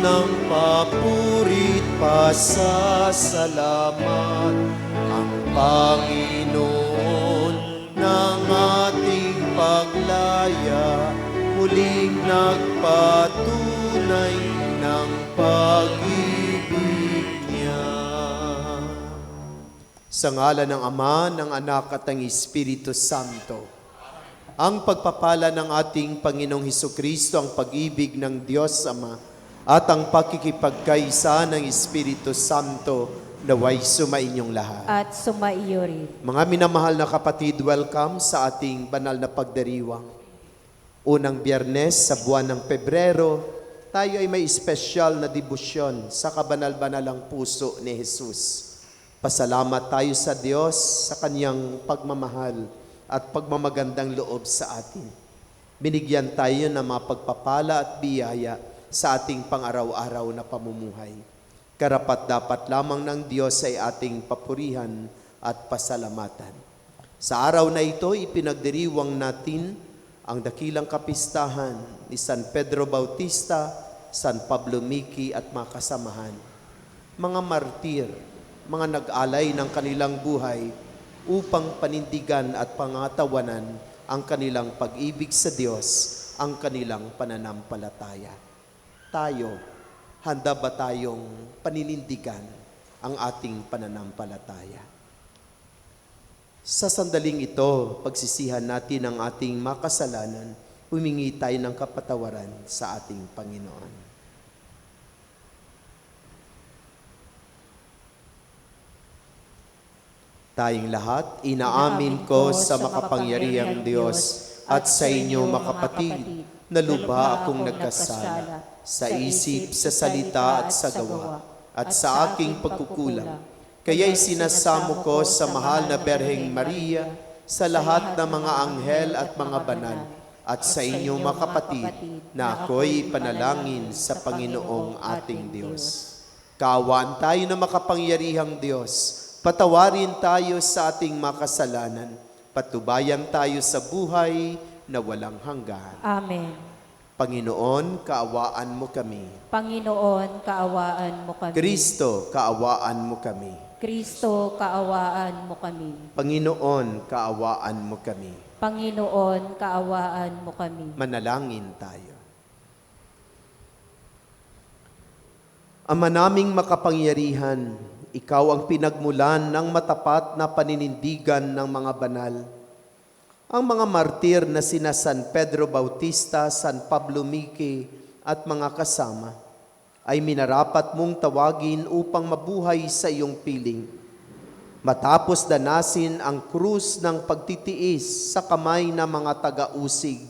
ng papurit pasasalamat ang Panginoon ng ating paglaya, muling nagpatunay ng pag-ibig niya. Sa ngalan ng Ama, ng Anak at ng Espiritu Santo. Ang pagpapala ng ating Panginoong Hesukristo, ang pag-ibig ng Diyos Ama, at ang pakikipagkaisa ng Espiritu Santo, naway sumainyong lahat. At sumaiyo rin. Mga minamahal na kapatid, welcome sa ating banal na pagdiriwang. Unang Biyernes sa buwan ng Pebrero, tayo ay may espesyal na debosyon sa kabanal-banalang puso ni Jesus. Pasalamat tayo sa Diyos sa Kanyang pagmamahal at pagmamagandang loob sa atin. Binigyan tayo ng mga pagpapala at biyaya sa ating pang-araw-araw na pamumuhay. Karapat-dapat lamang ng Diyos ay ating papurihan at pasalamatan. Sa araw na ito, ipinagdiriwang natin ang dakilang kapistahan ni San Pedro Bautista, San Pablo Miki at mga kasamahan. Mga martir, mga nag-alay ng kanilang buhay upang panindigan at pangatawanan ang kanilang pag-ibig sa Diyos, ang kanilang pananampalataya. Tayo, handa ba tayong paninindigan ang ating pananampalataya? Sa sandaling ito, pagsisihan natin ang ating makasalanan, humingi tayo ng kapatawaran sa ating Panginoon. Tayong lahat, inaamin ko sa makapangyarihang Diyos at sa inyo makapatid, na lubha akong nagkasala sa isip, sa salita at sa gawa, at sa aking pagkukulang. Kaya'y sinasamo ko sa mahal na Berheng Maria, sa lahat ng mga anghel at mga banal, at sa inyo makapatid, na ako'y panalangin sa Panginoong ating Diyos. Kaawaan tayo na makapangyarihang Diyos, patawarin tayo sa ating makasalanan, patubayan tayo sa buhay na walang hanggan. Amen. Panginoon, kaawaan mo kami. Panginoon, kaawaan mo kami. Kristo, kaawaan mo kami. Kristo, kaawaan mo kami. Panginoon, kaawaan mo kami. Panginoon, kaawaan mo kami. Manalangin tayo. Ama naming makapangyarihan, Ikaw ang pinagmulan ng matapat na paninindigan ng mga banal. Ang mga martir na sina San Pedro Bautista, San Pablo Miki at mga kasama ay minarapat mong tawagin upang mabuhay sa iyong piling. Matapos danasin ang krus ng pagtitiis sa kamay ng mga taga-usig,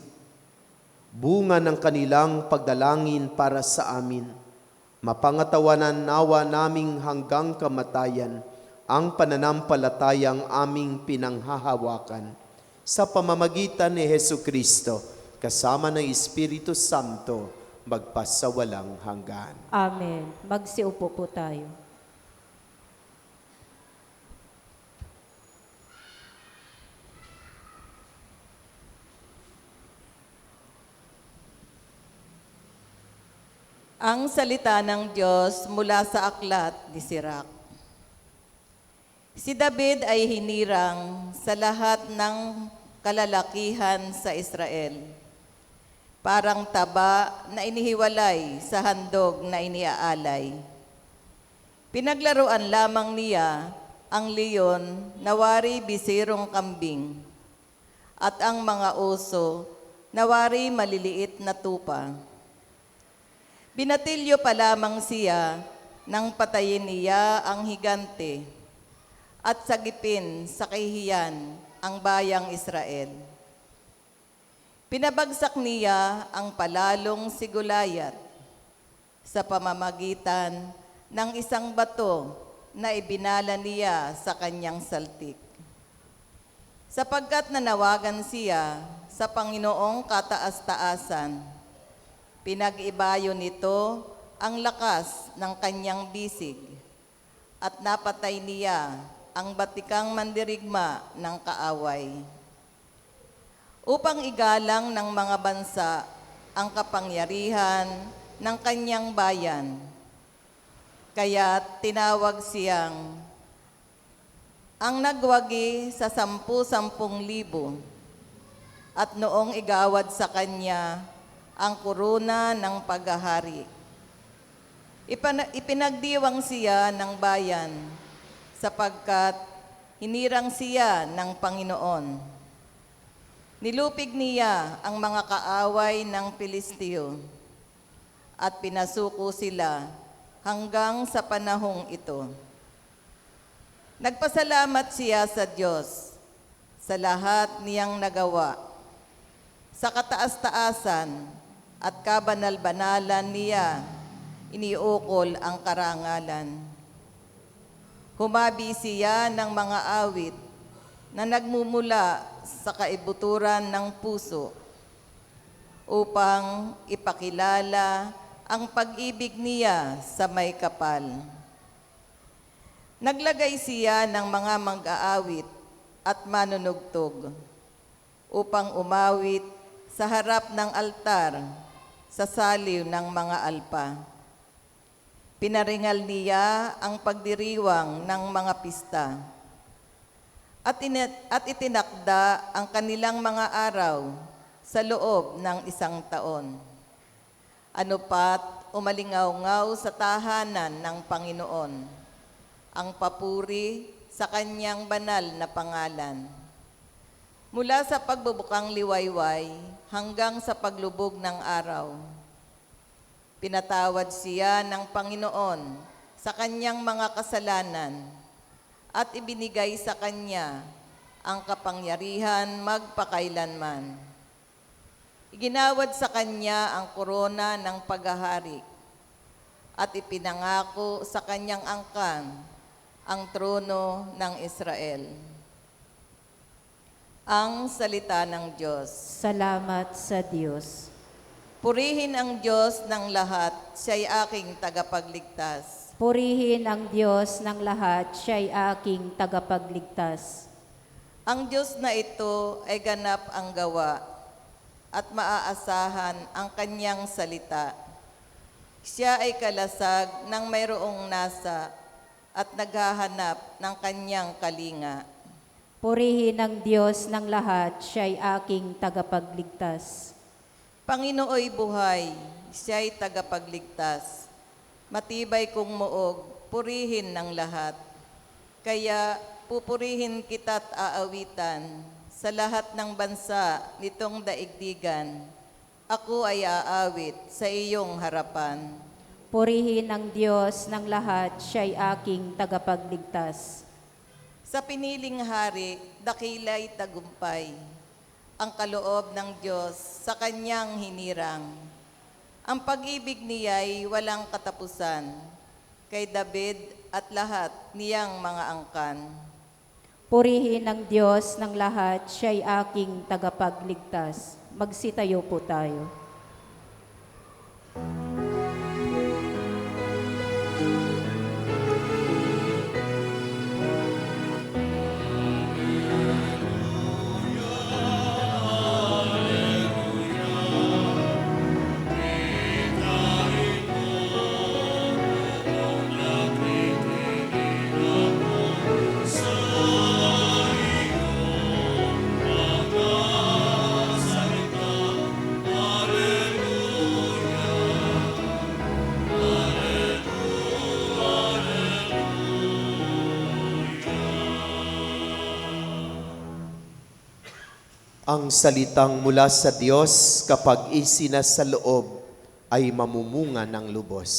bunga ng kanilang pagdalangin para sa amin, mapangatawanan nawa naming hanggang kamatayan ang pananampalatayang aming pinanghahawakan sa pamamagitan ni Hesukristo, kasama ng Espiritu Santo, magpasawalang hanggan. Amen. Magsiupo po tayo. Ang salita ng Diyos mula sa aklat ni Sirach. Si David ay hinirang sa lahat ng kalalakihan sa Israel, parang taba na inihiwalay sa handog na iniaalay. Pinaglaruan lamang niya ang leon na wari bisirong kambing, at ang mga oso na wari maliliit na tupa. Binatilyo pa lamang siya nang patayin niya ang higante at sagipin sa kahihiyan ang bayang Israel. Pinabagsak niya ang palalong si Goliath sa pamamagitan ng isang bato na ibinala niya sa kanyang saltik. Sapagkat nanawagan siya sa Panginoong kataas-taasan, pinag-ibayo nito ang lakas ng kanyang bisig at napatay niya ang batikang mandirigma ng kaaway. Upang igalang ng mga bansa ang kapangyarihan ng kanyang bayan. Kaya tinawag siyang ang nagwagi sa 10,000 at noong igawad sa kanya ang kuruna ng paghahari. Ipinagdiwang siya ng bayan sapagkat hinirang siya ng Panginoon. Nilupig niya ang mga kaaway ng Pilisteo at pinasuko sila hanggang sa panahong ito. Nagpasalamat siya sa Diyos sa lahat niyang nagawa, sa kataas-taasan at kabanal-banalan niya iniukol ang karangalan. Humabi siya ng mga awit na nagmumula sa kaibuturan ng puso upang ipakilala ang pag-ibig niya sa may kapal. Naglagay siya ng mga mag-aawit at manunugtog upang umawit sa harap ng altar sa saliw ng mga alpa. Pinaringal niya ang pagdiriwang ng mga pista at itinakda ang kanilang mga araw sa loob ng 1 taon. Ano pat umalingaw-ngaw sa tahanan ng Panginoon ang papuri sa kanyang banal na pangalan. Mula sa pagbubukang liwayway hanggang sa paglubog ng araw, pinatawad siya ng Panginoon sa kanyang mga kasalanan at ibinigay sa kanya ang kapangyarihan magpakailanman. Iginawad sa kanya ang korona ng paghahari at ipinangako sa kanyang angkan ang trono ng Israel. Ang salita ng Diyos. Salamat sa Diyos. Purihin ang Diyos ng lahat, siya'y aking tagapagligtas. Purihin ang Diyos ng lahat, siya'y aking tagapagligtas. Ang Diyos na ito ay ganap ang gawa at maaasahan ang kanyang salita. Siya ay kalasag ng mayroong nasa at naghahanap ng kanyang kalinga. Purihin ang Diyos ng lahat, siya'y aking tagapagligtas. Panginooy buhay, siya'y tagapagligtas. Matibay kong muog, purihin ng lahat. Kaya pupurihin kita't aawitan sa lahat ng bansa nitong daigdigan. Ako ay aawit sa iyong harapan. Purihin ang Diyos ng lahat, siya'y aking tagapagligtas. Sa piniling hari, dakila'y tagumpay. Ang kaloob ng Diyos sa kanyang hinirang. Ang pag-ibig niya'y walang katapusan kay David at lahat niyang mga angkan. Purihin ang Diyos ng lahat, siya'y aking tagapagligtas. Magsitayo po tayo. Ang salitang mula sa Diyos kapag isinasa loob ay mamumunga ng lubos.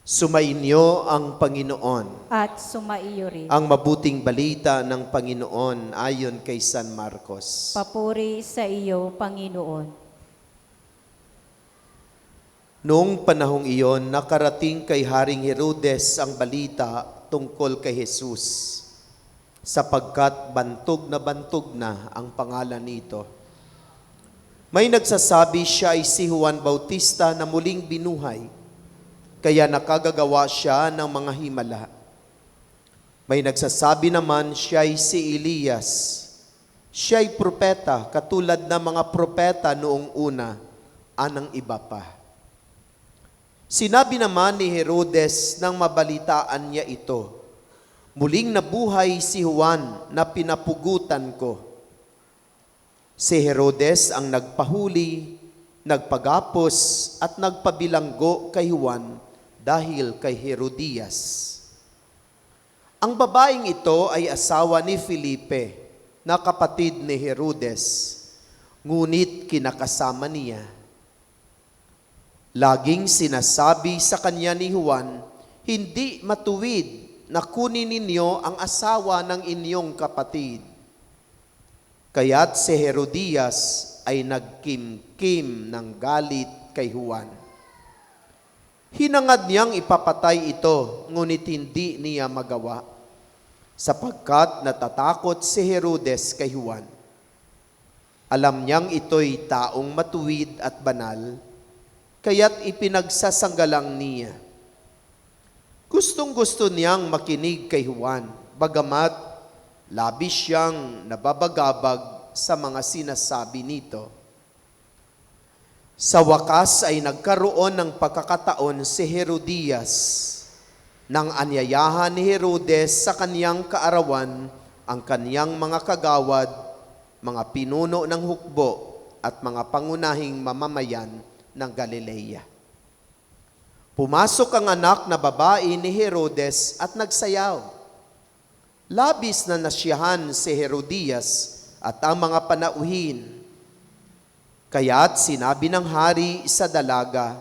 Sumainyo ang Panginoon. At sumaiyo rin. Ang mabuting balita ng Panginoon ayon kay San Marcos. Papuri sa iyo, Panginoon. Noong panahong iyon, nakarating kay Haring Herodes ang balita tungkol kay Jesus, sapagkat bantog na ang pangalan nito. May nagsasabi siya ay si Juan Bautista na muling binuhay, kaya nakagagawa siya ng mga himala. May nagsasabi naman siya ay si Elias. Siya ay propeta, katulad ng mga propeta noong una, anang iba pa. Sinabi naman ni Herodes nang mabalitaan niya ito, "Muling nabuhay si Juan na pinapugutan ko." Si Herodes ang nagpahuli, nagpagapos at nagpabilanggo kay Juan dahil kay Herodias. Ang babaeng ito ay asawa ni Felipe, na kapatid ni Herodes, ngunit kinakasama niya. Laging sinasabi sa kanya ni Juan, "Hindi matuwid na kunin ninyo ang asawa ng inyong kapatid." Kaya't si Herodias ay nagkimkim ng galit kay Juan. Hinangad niyang ipapatay ito, ngunit hindi niya magawa, sapagkat natatakot si Herodes kay Juan. Alam niyang ito'y taong matuwid at banal, kaya't ipinagsasanggalang niya. Gustong-gusto niyang makinig kay Juan, bagamat labis siyang nababagabag sa mga sinasabi nito. Sa wakas ay nagkaroon ng pagkakataon si Herodias nang anyayahan ni Herodes sa kaniyang kaarawan ang kaniyang mga kagawad, mga pinuno ng hukbo at mga pangunahing mamamayan ng Galilea. Pumasok ang anak na babae ni Herodes at nagsayaw. Labis na nasiyahan si Herodias at ang mga panauhin. Kaya't sinabi ng hari sa dalaga,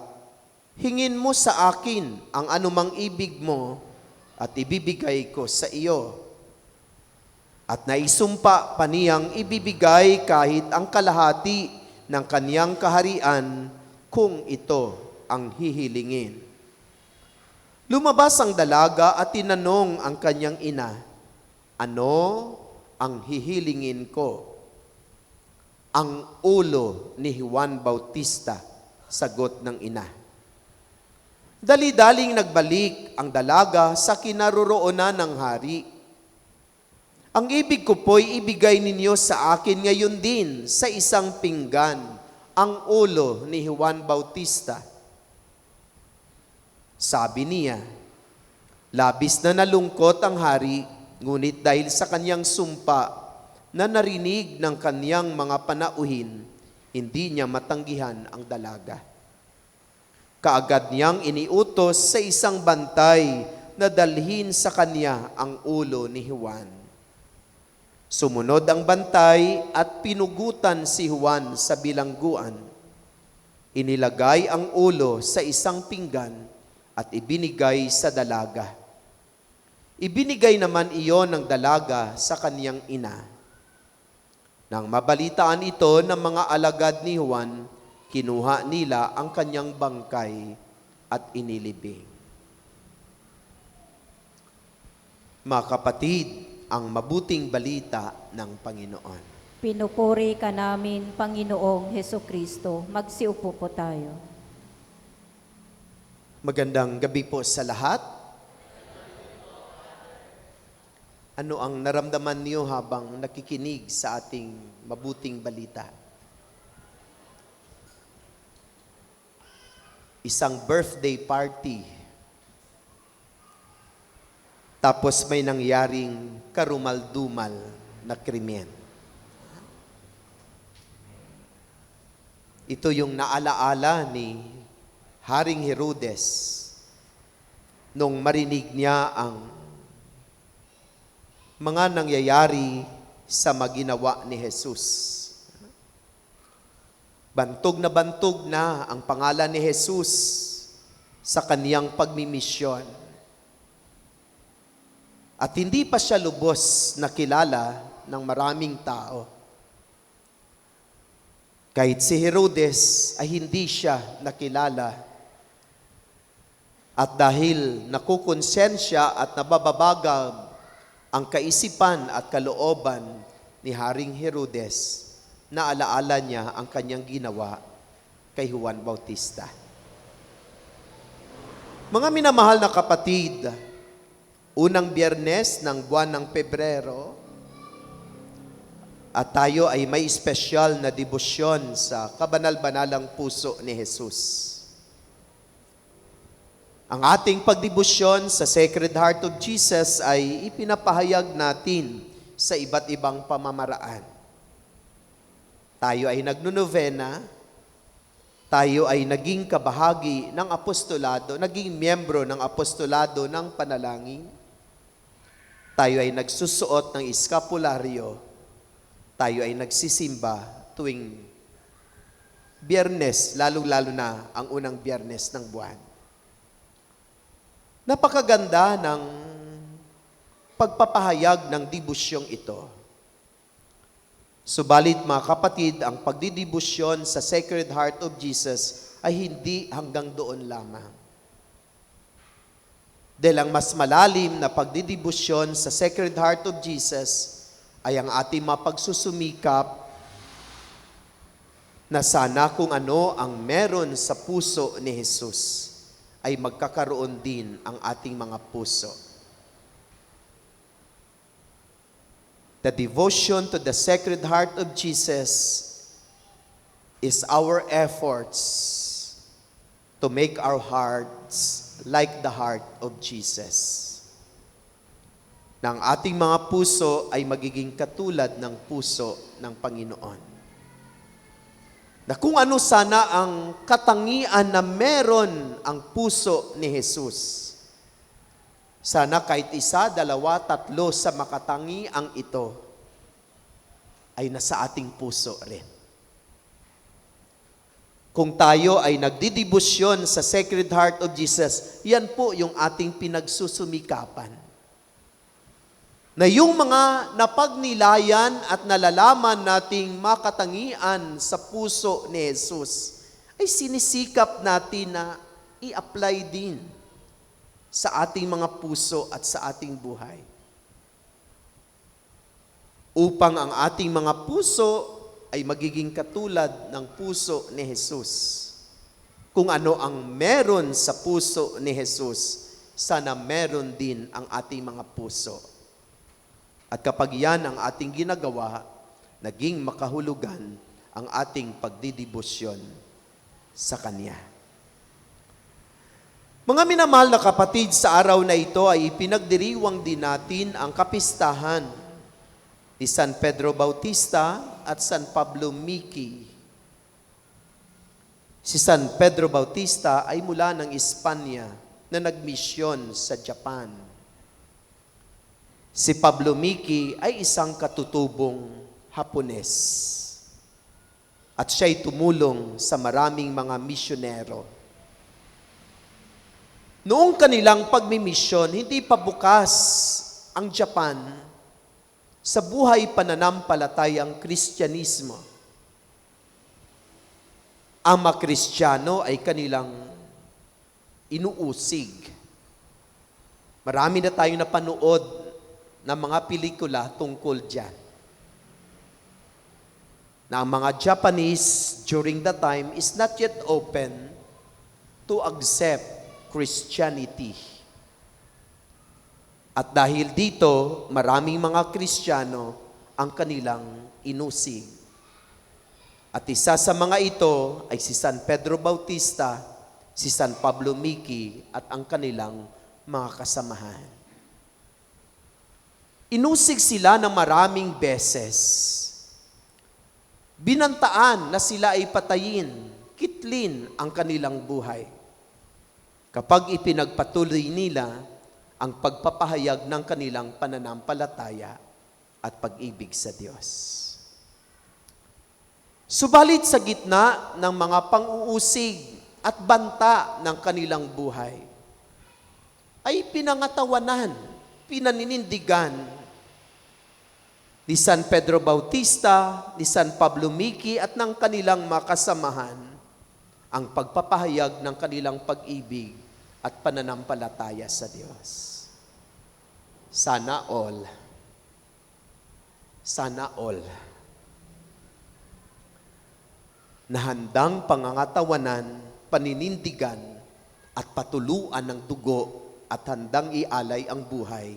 "Hingin mo sa akin ang anumang ibig mo at ibibigay ko sa iyo." At naisumpa pa niyang ibibigay kahit ang kalahati ng kaniyang kaharian kung ito ang hihilingin. Lumabas ang dalaga at tinanong ang kanyang ina, "Ano ang hihilingin ko?" "Ang ulo ni Juan Bautista," sagot ng ina. Dali-daling nagbalik ang dalaga sa kinaroroonan ng hari. "Ang ibig ko po'y ibigay ninyo sa akin ngayon din sa isang pinggan, ang ulo ni Juan Bautista." Sabi niya. Labis na nalungkot ang hari, ngunit dahil sa kanyang sumpa na narinig ng kaniyang mga panauhin, hindi niya matanggihan ang dalaga. Kaagad niyang iniutos sa isang bantay na dalhin sa kanya ang ulo ni Juan. Sumunod ang bantay at pinugutan si Juan sa bilangguan. Inilagay ang ulo sa isang pinggan at ibinigay sa dalaga. Ibinigay naman iyon ng dalaga sa kaniyang ina. Nang mabalitaan ito ng mga alagad ni Juan, kinuha nila ang kanyang bangkay at inilibing. Mga kapatid, ang mabuting balita ng Panginoon. Pinupuri ka namin, Panginoong Hesukristo. Magsiupo po tayo. Magandang gabi po sa lahat. Ano ang naramdaman niyo habang nakikinig sa ating mabuting balita? Isang birthday party. Tapos may nangyaring karumal-dumal na krimen. Ito yung naalaala ni Haring Herodes nung marinig niya ang mga nangyayari sa maginawa ni Jesus. Bantog na ang pangalan ni Jesus sa kaniyang pagmimisyon. At hindi pa siya lubos na kilala ng maraming tao. Kahit si Herodes ay hindi siya nakilala. At dahil nakukonsensya at nabababagab ang kaisipan at kalooban ni Haring Herodes, naalaala niya ang kanyang ginawa kay Juan Bautista. Mga minamahal na kapatid, unang Biyernes ng buwan ng Pebrero, at tayo ay may espesyal na debosyon sa kabanal-banalang puso ni Jesus. Ang ating pagdibusyon sa Sacred Heart of Jesus ay ipinapahayag natin sa iba't ibang pamamaraan. Tayo ay nagnunovena, tayo ay naging kabahagi ng apostolado, naging miyembro ng apostolado ng panalangin, tayo ay nagsusuot ng eskapularyo, tayo ay nagsisimba tuwing Biyernes, lalong-lalo na ang unang Biyernes ng buwan. Napakaganda ng pagpapahayag ng dibusyong ito. Subalit mga kapatid, ang pagdidibusyon sa Sacred Heart of Jesus ay hindi hanggang doon lamang. Dahil ang mas malalim na pagdidibusyon sa Sacred Heart of Jesus ay ang ating mapagsusumikap na sana kung ano ang meron sa puso ni Jesus ay magkakaroon din ang ating mga puso. The devotion to the Sacred Heart of Jesus is our efforts to make our hearts like the heart of Jesus. Na ang ating mga puso ay magiging katulad ng puso ng Panginoon. Na kung ano sana ang katangian na meron ang puso ni Jesus. Sana kahit isa, dalawa, tatlo sa makatangiang ito ay nasa ating puso rin. Kung tayo ay nagdidibusyon sa Sacred Heart of Jesus, yan po yung ating pinagsusumikapan. Na yung mga napagnilayan at nalalaman nating makatangian sa puso ni Jesus ay sinisikap natin na i-apply din sa ating mga puso at sa ating buhay. Upang ang ating mga puso ay magiging katulad ng puso ni Jesus. Kung ano ang meron sa puso ni Jesus, sana meron din ang ating mga puso. At kapag yan ang ating ginagawa, naging makahulugan ang ating pagdidibusyon sa Kanya. Mga minamahal na kapatid, sa araw na ito ay ipinagdiriwang din natin ang kapistahan ni San Pedro Bautista at San Pablo Miki. Si San Pedro Bautista ay mula ng Espanya na nagmisyon sa Japan. Si Pablo Miki ay isang katutubong Hapones. At siya'y tumulong sa maraming mga misyonero. Noong kanilang pagmimisyon, hindi pa bukas ang Japan sa buhay pananampalatayang Kristyanismo. Ang mga Kristiyano ay kanilang inuusig. Marami na tayong napanood ng mga pelikula tungkol dyan. Na ang mga Japanese during that time is not yet open to accept Christianity. At dahil dito, maraming mga Kristiyano ang kanilang inusig. At isa sa mga ito ay si San Pedro Bautista, si San Pablo Miki at ang kanilang mga kasamahan. Inusig sila ng maraming beses. Binantaan na sila ay patayin, kitlin ang kanilang buhay. Kapag ipinagpatuloy nila ang pagpapahayag ng kanilang pananampalataya at pag-ibig sa Diyos. Subalit sa gitna ng mga pang-uusig at banta ng kanilang buhay, ay pinangatawanan, pinaninindigan ni San Pedro Bautista, ni San Pablo Miki at ng kanilang makasamahan ang pagpapahayag ng kanilang pag-ibig at pananampalataya sa Diyos. Sana all. Sana all. Na handang pangangatawanan, paninindigan at patuluan ng dugo at handang ialay ang buhay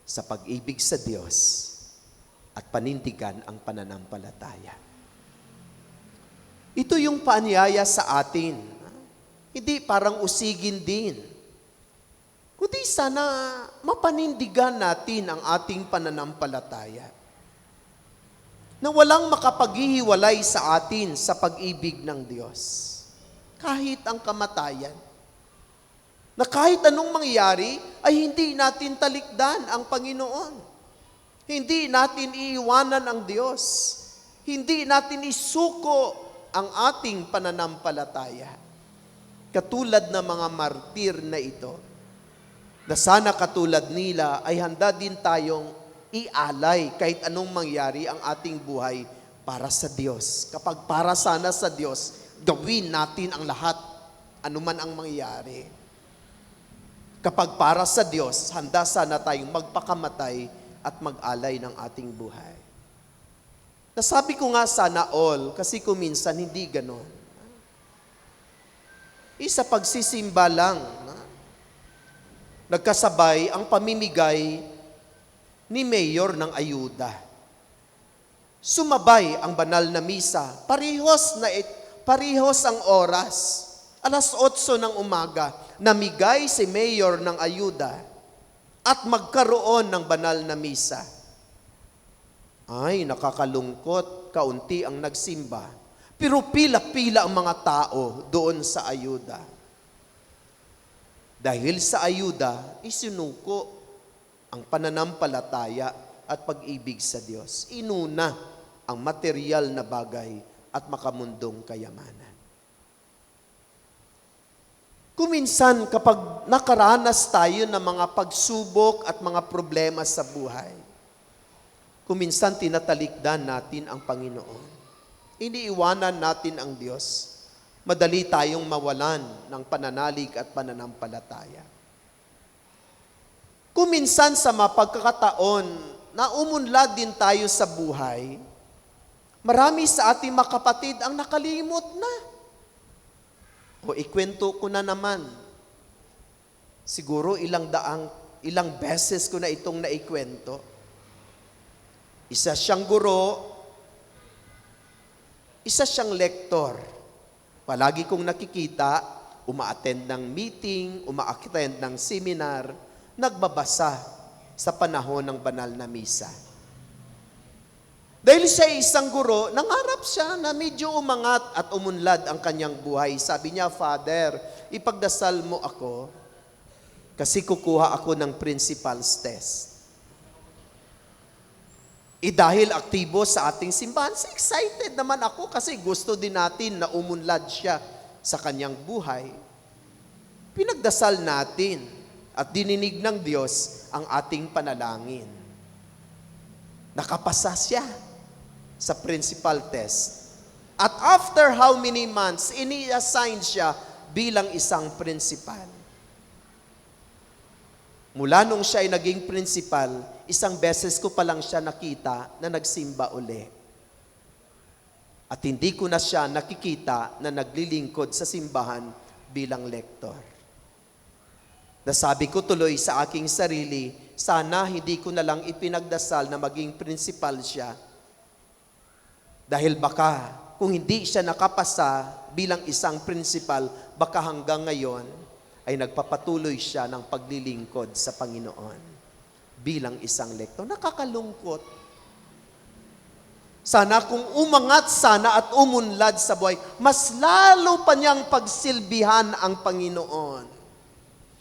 sa pag-ibig sa Diyos at panindigan ang pananampalataya. Ito yung paanyaya sa atin. Hindi parang usigin din kundi sana mapanindigan natin ang ating pananampalataya. Na walang makapaghihiwalay sa atin sa pag-ibig ng Diyos. Kahit ang kamatayan. Na kahit anong mangyari, ay hindi natin talikdan ang Panginoon. Hindi natin iiwanan ang Diyos. Hindi natin isuko ang ating pananampalataya. Katulad ng mga martir na ito, na sana katulad nila ay handa din tayong ialay kahit anong mangyari ang ating buhay para sa Diyos. Kapag para sana sa Diyos, gawin natin ang lahat, anuman ang mangyari. Kapag para sa Diyos, handa sana tayong magpakamatay at mag-alay ng ating buhay. Nasabi ko nga sana all, kasi kung minsan hindi ganon. Isa pagsisimba lang, nagkasabay ang pamimigay ni Mayor ng ayuda. Sumabay ang banal na misa, parehos ang oras, 8:00 ng umaga, namigay si Mayor ng ayuda at magkaroon ng banal na misa. Ay, nakakalungkot, kaunti ang nagsimba, pero pila-pila ang mga tao doon sa ayuda. Dahil sa ayuda, isinuko ang pananampalataya at pag-ibig sa Diyos. Inuna ang material na bagay at makamundong kayamanan. Kuminsan kapag nakaranas tayo ng mga pagsubok at mga problema sa buhay, kuminsan tinatalikdan natin ang Panginoon. Iniiwanan natin ang Diyos. Madali tayong mawalan ng pananalig at pananampalataya. Kuminsan sa mga pagkakataon na umunlad din tayo sa buhay, marami sa ating mga kapatid ang nakalimot na. O ikwento ko na naman. Siguro ilang beses ko na itong naikwento. Isa siyang guro, isa siyang lektor. Palagi kong nakikita, uma-attend ng meeting, uma-attend ng seminar, nagbabasa sa panahon ng banal na misa. Dahil siya ay isang guro, nangarap siya na medyo umangat at umunlad ang kanyang buhay. Sabi niya, Father, ipagdasal mo ako kasi kukuha ako ng principal's test. Dahil aktibo sa ating simbahan, excited naman ako kasi gusto din natin na umunlad siya sa kanyang buhay. Pinagdasal natin at dininig ng Diyos ang ating panalangin. Nakapasa siya sa principal test. At after how many months, ini-assign siya bilang isang principal. Mula nung siya ay naging principal, isang beses ko pa lang siya nakita na nagsimba uli. At hindi ko na siya nakikita na naglilingkod sa simbahan bilang lektor. Nasabi ko tuloy sa aking sarili, sana hindi ko na lang ipinagdasal na maging principal siya. Dahil baka kung hindi siya nakapasa bilang isang principal, baka hanggang ngayon ay nagpapatuloy siya ng paglilingkod sa Panginoon bilang isang lektor. Nakakalungkot. Sana kung umangat sana at umunlad sa buhay, mas lalo pa niyang pagsilbihan ang Panginoon.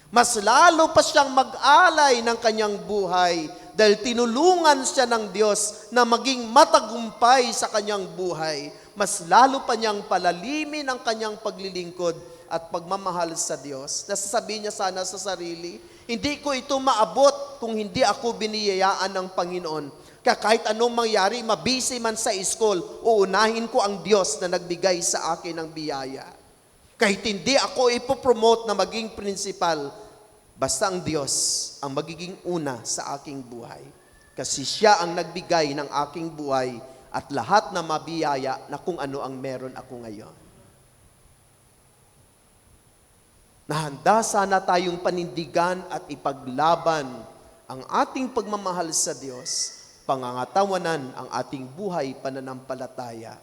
Mas lalo pa siyang mag-alay ng kanyang buhay dahil tinulungan siya ng Diyos na maging matagumpay sa kanyang buhay. Mas lalo pa niyang palalimin ang kanyang paglilingkod at pagmamahal sa Diyos. Nasasabi niya sana sa sarili, hindi ko ito maabot kung hindi ako biniyayaan ng Panginoon. Kaya kahit anong mangyari, mabisi man sa school, uunahin ko ang Diyos na nagbigay sa akin ng biyaya. Kahit hindi ako ipopromote na maging principal, basta ang Diyos ang magiging una sa aking buhay. Kasi Siya ang nagbigay ng aking buhay at lahat na mabiyaya na kung ano ang meron ako ngayon. Nahanda sana tayong panindigan at ipaglaban ang ating pagmamahal sa Diyos, pangangatawanan ang ating buhay, pananampalataya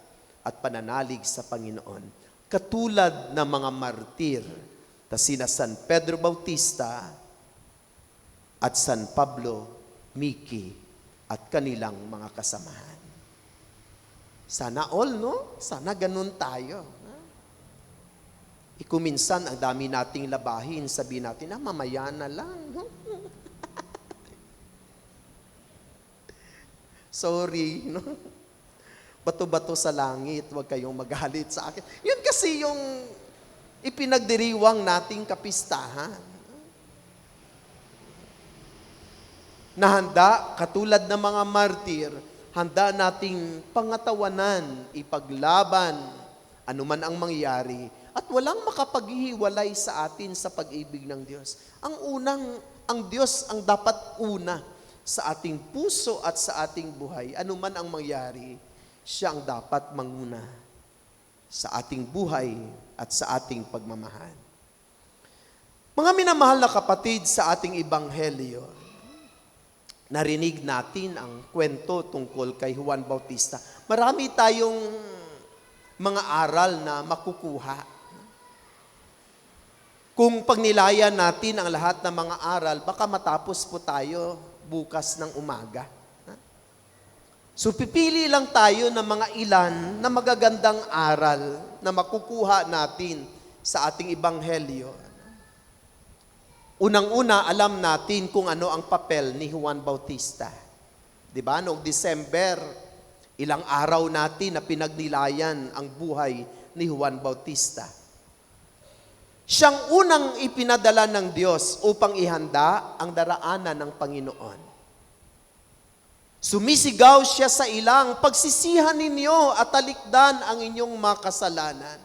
at pananalig sa Panginoon. Katulad ng mga martir, sina San Pedro Bautista, at San Pablo, Miki, at kanilang mga kasamahan. Sana all, no? Sana ganun tayo. Ikuminsan, ang dami nating labahin, sabihin natin, mamaya na lang. Sorry, no? Bato-bato sa langit, huwag kayong magalit sa akin. Yun kasi yung ipinagdiriwang nating kapistahan. Na handa, katulad ng mga martir, handa nating pangatawanan, ipaglaban, anuman ang mangyari, at walang makapaghihiwalay sa atin sa pag-ibig ng Diyos. Ang Diyos ang dapat una sa ating puso at sa ating buhay. Anuman ang mangyari, siya ang dapat manguna sa ating buhay at sa ating pagmamahal. Mga minamahal na kapatid, sa ating ebanghelyo, narinig natin ang kwento tungkol kay Juan Bautista. Marami tayong mga aral na makukuha. Kung pagnilayan natin ang lahat ng mga aral, baka matapos po tayo bukas ng umaga. So pipili lang tayo ng mga ilan na magagandang aral na makukuha natin sa ating ebanghelyo. Unang-una, alam natin kung ano ang papel ni Juan Bautista. Diba? Noong December, ilang araw natin na pinagnilayan ang buhay ni Juan Bautista. Siyang unang ipinadala ng Diyos upang ihanda ang daraanan ng Panginoon. Sumisigaw siya sa ilang, pagsisihan ninyo at talikdan ang inyong mga kasalanan.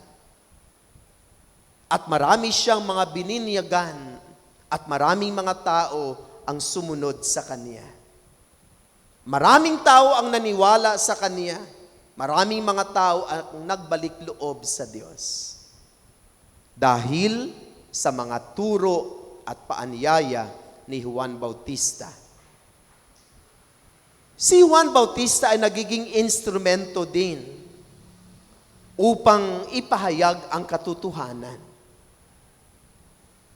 At marami siyang mga bininyagan at maraming mga tao ang sumunod sa Kanya. Maraming tao ang naniwala sa Kanya. Maraming mga tao ang nagbalik loob sa Diyos. Dahil sa mga turo at paanyaya ni Juan Bautista. Si Juan Bautista ay nagiging instrumento din upang ipahayag ang katotohanan.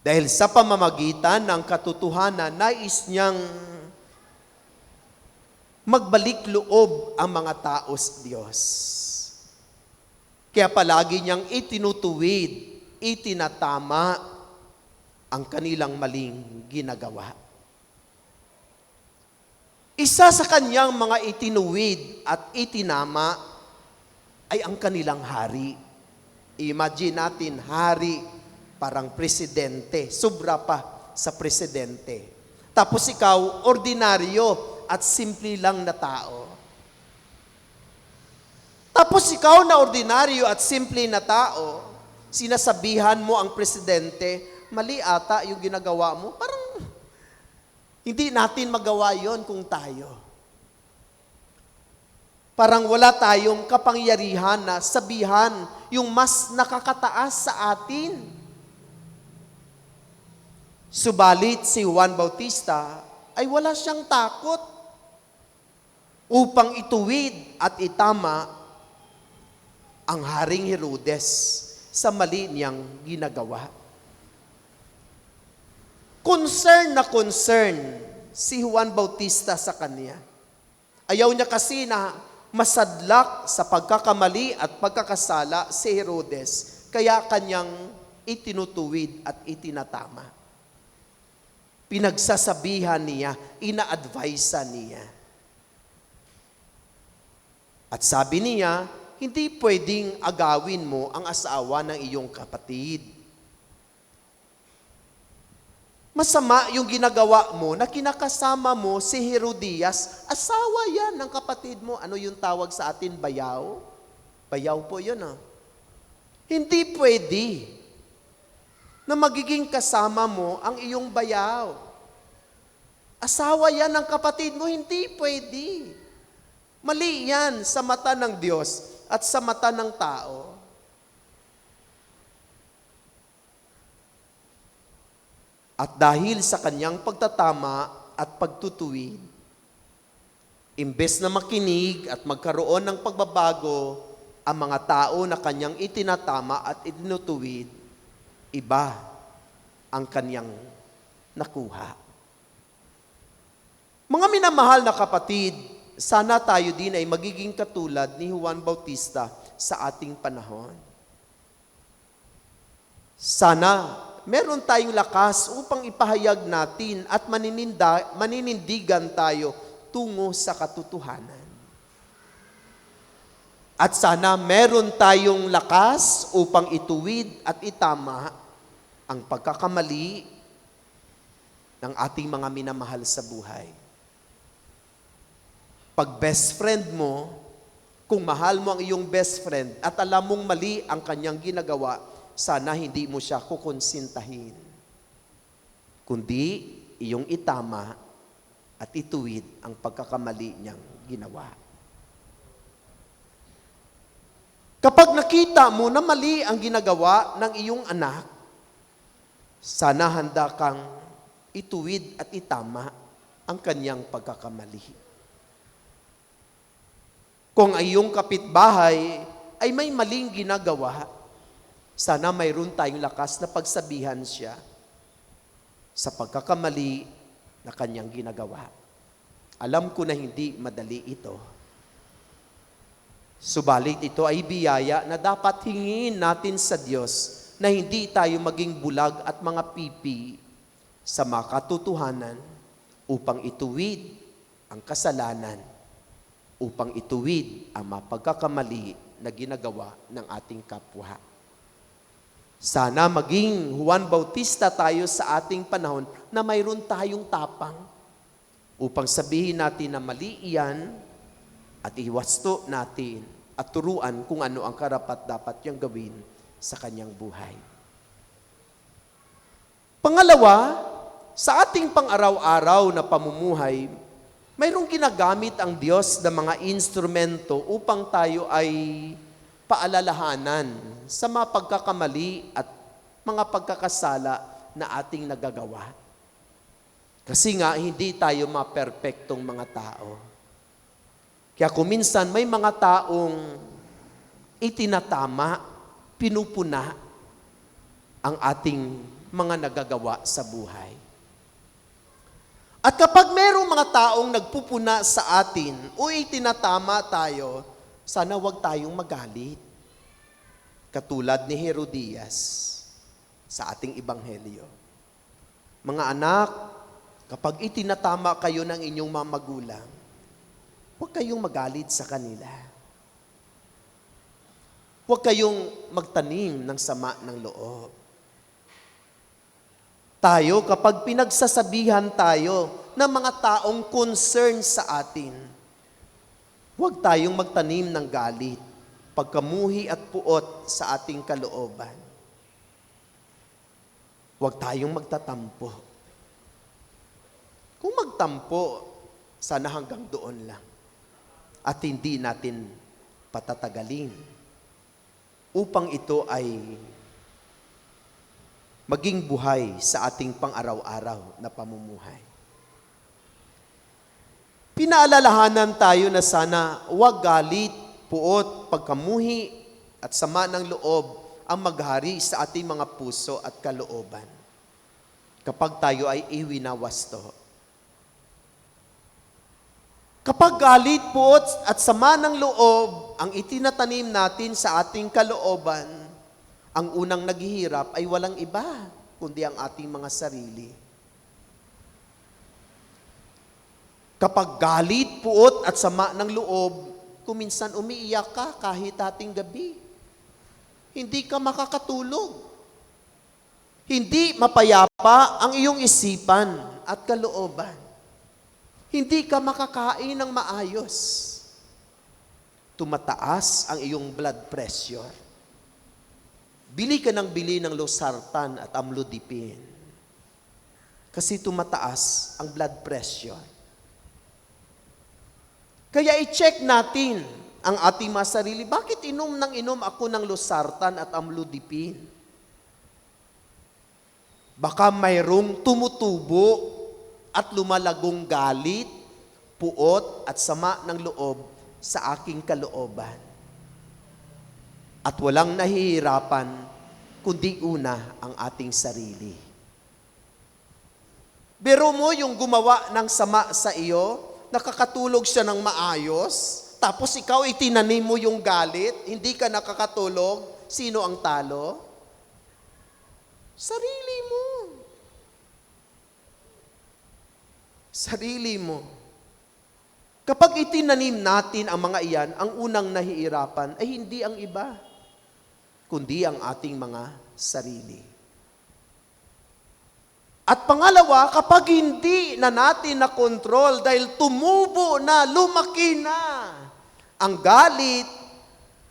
Dahil sa pamamagitan ng katotohanan, nais niyang magbalik loob ang mga tao sa Diyos. Kaya palagi niyang itinutuwid, itinatama ang kanilang maling ginagawa. Isa sa kanyang mga itinuwid at itinama ay ang kanilang hari. Imagine natin, hari, parang presidente, sobra pa sa presidente. Tapos ikaw, ordinaryo at simple lang na tao. Tapos ikaw na ordinaryo at simple na tao, sinasabihan mo ang presidente, mali ata yung ginagawa mo. Parang hindi natin magawa yon kung tayo. Parang wala tayong kapangyarihan na sabihan yung mas nakakataas sa atin. Subalit si Juan Bautista ay wala siyang takot upang ituwid at itama ang Haring Herodes sa mali niyang ginagawa. Concern na concern si Juan Bautista sa kanya. Ayaw niya kasi na masadlak sa pagkakamali at pagkakasala si Herodes, kaya kanyang itinutuwid at itinatama. Pinagsasabihan niya, ina-advisa niya. At sabi niya, hindi pwedeng agawin mo ang asawa ng iyong kapatid. Masama yung ginagawa mo na kinakasama mo si Herodias, asawa yan ng kapatid mo. Ano yung tawag sa atin? Bayaw? Bayaw po yun Hindi pwede na magiging kasama mo ang iyong bayaw. Asawa yan ng kapatid mo, hindi pwede. Mali yan sa mata ng Diyos at sa mata ng tao. At dahil sa kanyang pagtatama at pagtutuwid, imbes na makinig at magkaroon ng pagbabago ang mga tao na kanyang itinatama at itinutuwid, iba ang kanyang nakuha. Mga minamahal na kapatid, sana tayo din ay magiging katulad ni Juan Bautista sa ating panahon. Sana meron tayong lakas upang ipahayag natin at maninindigan tayo tungo sa katotohanan. At sana meron tayong lakas upang ituwid at itama ang pagkakamali ng ating mga minamahal sa buhay. Pag best friend mo, kung mahal mo ang iyong best friend at alam mong mali ang kanyang ginagawa, sana hindi mo siya kukonsintahin. Kundi iyong itama at ituwid ang pagkakamali niyang ginawa. Kapag nakita mo na mali ang ginagawa ng iyong anak, sana handa kang ituwid at itama ang kanyang pagkakamali. Kung ang iyong kapitbahay ay may maling ginagawa, sana mayroon tayong lakas na pagsabihan siya sa pagkakamali na kanyang ginagawa. Alam ko na hindi madali ito. Subalit ito ay biyaya na dapat hingin natin sa Diyos na hindi tayo maging bulag at mga pipi sa mga katotohanan upang ituwid ang kasalanan, upang ituwid ang mga pagkakamali na ginagawa ng ating kapwa. Sana maging Juan Bautista tayo sa ating panahon na mayroon tayong tapang upang sabihin natin na mali iyan at iwasto natin at turuan kung ano ang karapat-dapat niyang gawin sa kanyang buhay. Pangalawa, sa ating pang-araw-araw na pamumuhay, mayroong ginagamit ang Diyos na mga instrumento upang tayo ay paalalahanan sa mga pagkakamali at mga pagkakasala na ating nagagawa. Kasi nga, hindi tayo maperpektong mga tao. Kaya kung minsan may mga taong itinatama, pinupuna ang ating mga nagagawa sa buhay. At kapag mayroong mga taong nagpupuna sa atin o itinatama tayo, sana wag tayong magalit. Katulad ni Herodias sa ating ebanghelyo. Mga anak, kapag itinatama kayo ng inyong mga magulang, huwag kayong magalit sa kanila. Huwag kayong magtanim ng sama ng loob. Tayo, kapag pinagsasabihan tayo ng mga taong concerned sa atin, huwag tayong magtanim ng galit, pagkamuhi at puot sa ating kalooban. Huwag tayong magtatampo. Kung magtampo, sana hanggang doon lang. At hindi natin patatagalin upang ito ay maging buhay sa ating pang-araw-araw na pamumuhay. Pinaalalahanan tayo na sana huwag galit, puot, pagkamuhi at sama ng loob ang maghari sa ating mga puso at kalooban kapag tayo ay iwinawasto. Kapag galit, puot at sama ng loob ang itinatanim natin sa ating kalooban, ang unang naghihirap ay walang iba, kundi ang ating mga sarili. Kapag galit, puot at sama ng loob, kuminsan umiiyak ka kahit ating gabi. Hindi ka makakatulog. Hindi mapayapa ang iyong isipan at kalooban. Hindi ka makakain ng maayos. Tumataas ang iyong blood pressure. Bili ka ng bili ng losartan at amlodipine. Kasi tumataas ang blood pressure. Kaya i-check natin ang ating mga sarili. Bakit inom ako ng losartan at amlodipine? Baka mayroong tumutubo at lumalagong galit, puot at sama ng loob sa aking kalooban. At walang nahihirapan, kundi una ang ating sarili. Biro mo yung gumawa ng sama sa iyo, nakakatulog siya ng maayos, tapos ikaw itinanim mo yung galit, hindi ka nakakatulog, sino ang talo? Sarili mo. Sarili mo. Kapag itinanim natin ang mga iyan, ang unang nahihirapan ay hindi ang iba, kundi ang ating mga sarili. At pangalawa, kapag hindi na natin na-control dahil tumubo na, lumaki na ang galit,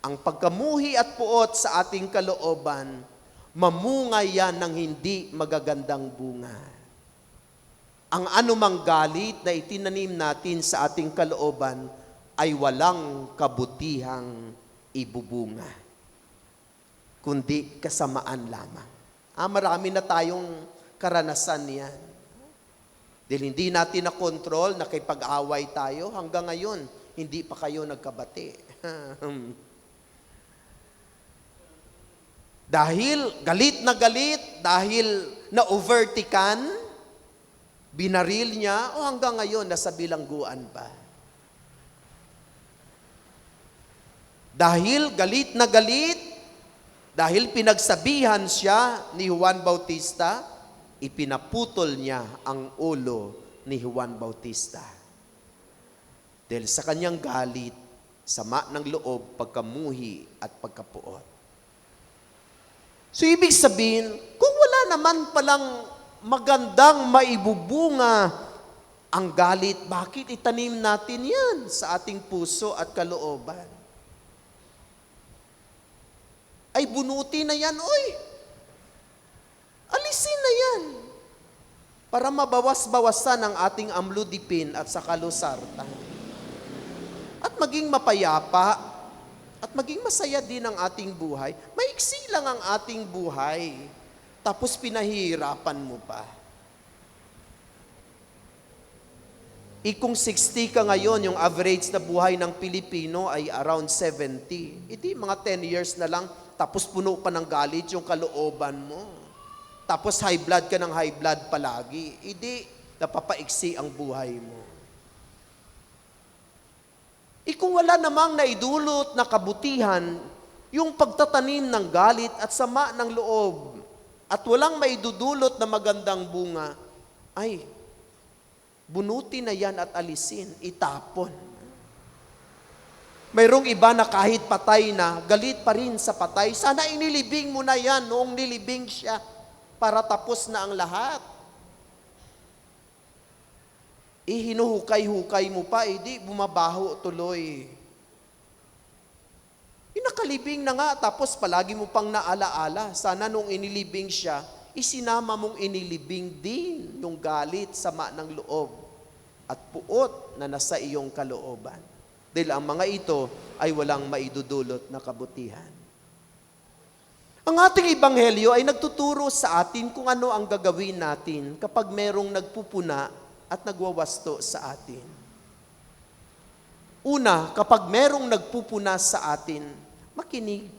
ang pagkamuhi at puot sa ating kalooban, mamunga yan ng hindi magagandang bunga. Ang anumang galit na itinanim natin sa ating kalooban ay walang kabutihang ibubunga, kundi kasamaan lamang. Marami na tayong karanasan niyan. Dahil hindi natin na-control, nakipag-away tayo, hanggang ngayon, hindi pa kayo nagkabati. Dahil galit, dahil na-overtikan, binaril niya, o hanggang ngayon, nasa bilangguan pa. Dahil galit, dahil pinagsabihan siya ni Juan Bautista, ipinaputol niya ang ulo ni Juan Bautista. Dahil sa kanyang galit, sama ng loob, pagkamuhi at pagkapuot. So ibig sabihin, kung wala naman palang magandang maibubunga ang galit, bakit itanim natin yan sa ating puso at kalooban? Ay bunuti na yan, oy! Alisin na yan para mabawas-bawasan ang ating amlodipin at sa kalusartan. At maging mapayapa at maging masaya din ang ating buhay. Maiksi lang ang ating buhay, tapos pinahihirapan mo pa. Kung 60 ka ngayon, yung average na buhay ng Pilipino ay around 70. Hindi, mga 10 years na lang, tapos puno pa ng galit yung kalooban mo. Tapos high blood ka ng high blood palagi. Hindi, napapaiksi ang buhay mo. Kung wala namang naidulot na kabutihan, yung pagtatanim ng galit at sama ng loob, at walang maidudulot na magandang bunga, ay, bunuti na yan at alisin, itapon. Mayroong iba na kahit patay na, galit pa rin sa patay. Sana inilibing mo na yan noong nilibing siya para tapos na ang lahat. Hinuhukay-hukay mo pa, di bumabaho tuloy. Nakalibing na nga, tapos palagi mo pang naalaala. Sana nung inilibing siya, isinama mong inilibing din yung galit, sama ng loob, at puot na nasa iyong kalooban. Dahil ang mga ito ay walang maidudulot na kabutihan. Ang ating ebanghelyo ay nagtuturo sa atin kung ano ang gagawin natin kapag merong nagpupuna at nagwawasto sa atin. Una, kapag merong nagpupuna sa atin, makinig.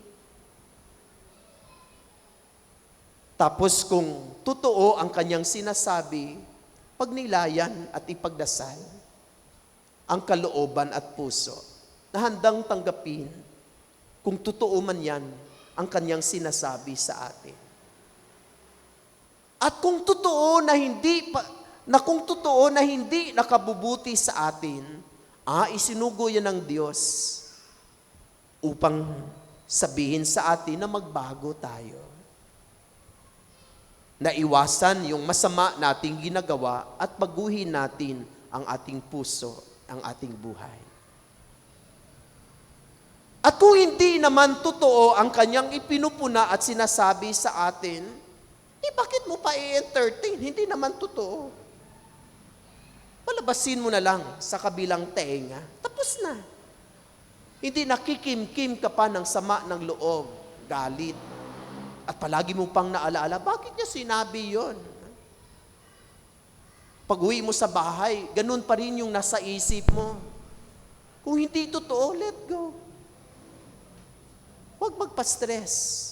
Tapos kung totoo ang kanyang sinasabi, pagnilayan at ipagdasal ang kalooban at puso na handang tanggapin kung totoo man yan ang kanyang sinasabi sa atin. At kung totoo na hindi nakabubuti sa atin, isinugo yan ng Diyos upang sabihin sa atin na magbago tayo. Na iwasan yung masama nating ginagawa at baguhin natin ang ating puso, ang ating buhay. At kung hindi naman totoo ang kanyang ipinupuna at sinasabi sa atin, bakit mo pa i-entertain? Hindi naman totoo. Palabasin mo na lang sa kabilang tenga. Tapos na. Hindi nakikim-kim ka pa ng sama ng loob, galit. At palagi mo pang naalaala, bakit niya sinabi yon? Pag-uwi mo sa bahay, ganun pa rin yung nasa isip mo. Kung hindi totoo, let go. Huwag magpa-stress.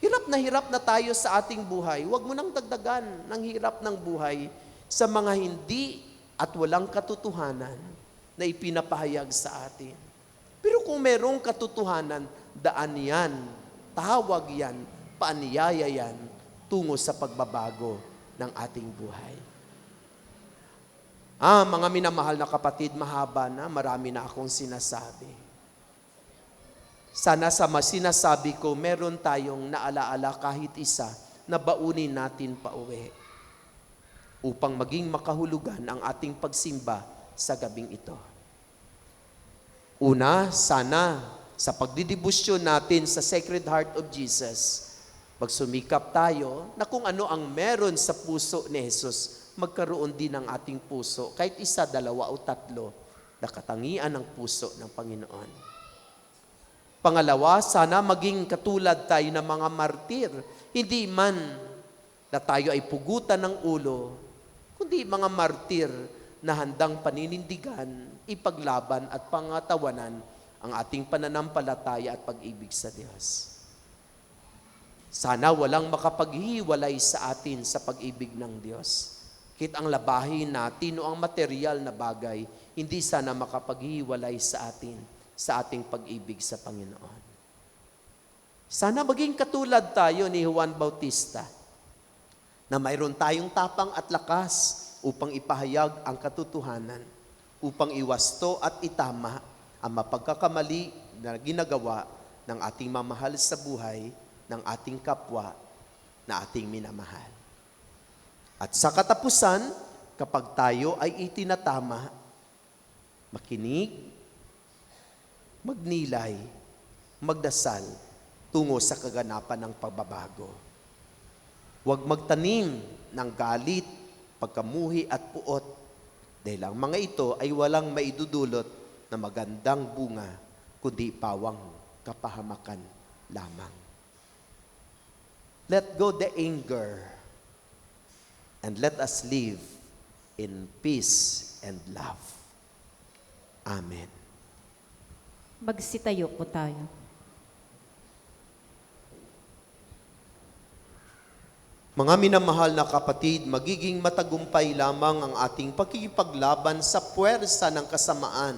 Hirap na tayo sa ating buhay. Huwag mo nang dagdagan ng hirap ng buhay. sa mga hindi at walang katotohanan na ipinapahayag sa atin. Pero kung merong katotohanan, daan yan, tawag yan, paanyaya yan, tungo sa pagbabago ng ating buhay. Mga minamahal na kapatid, mahaba na, marami na akong sinasabi. Sana sa sinasabi ko, meron tayong naalaala kahit isa na baunin natin pauwi upang maging makahulugan ang ating pagsimba sa gabing ito. Una, sana sa pagdidibusyon natin sa Sacred Heart of Jesus, magsumikap tayo na kung ano ang meron sa puso ni Jesus, magkaroon din ng ating puso, kahit isa, dalawa o tatlo, na katangian ng puso ng Panginoon. Pangalawa, sana maging katulad tayo ng mga martir, hindi man na tayo ay pugutan ng ulo, kundi mga martir na handang paninindigan, ipaglaban at pangatawanan ang ating pananampalataya at pag-ibig sa Diyos. Sana walang makapaghiwalay sa atin sa pag-ibig ng Diyos. Kahit ang labahin natin o ang material na bagay, hindi sana makapaghiwalay sa atin sa ating pag-ibig sa Panginoon. Sana maging katulad tayo ni Juan Bautista, na mayroon tayong tapang at lakas upang ipahayag ang katotohanan, upang iwasto at itama ang mapagkakamali na ginagawa ng ating mamahal sa buhay, ng ating kapwa na ating minamahal. At sa katapusan, kapag tayo ay itinatama, makinig, magnilay, magdasal tungo sa kaganapan ng pagbabago. Huwag magtanim ng galit, pagkamuhi at puot, dahil ang mga ito ay walang maidudulot na magandang bunga, kundi pawang kapahamakan lamang. Let go the anger, and let us live in peace and love. Amen. Magsitayo po tayo. Mga minamahal na kapatid, magiging matagumpay lamang ang ating pagkikipaglaban sa puwersa ng kasamaan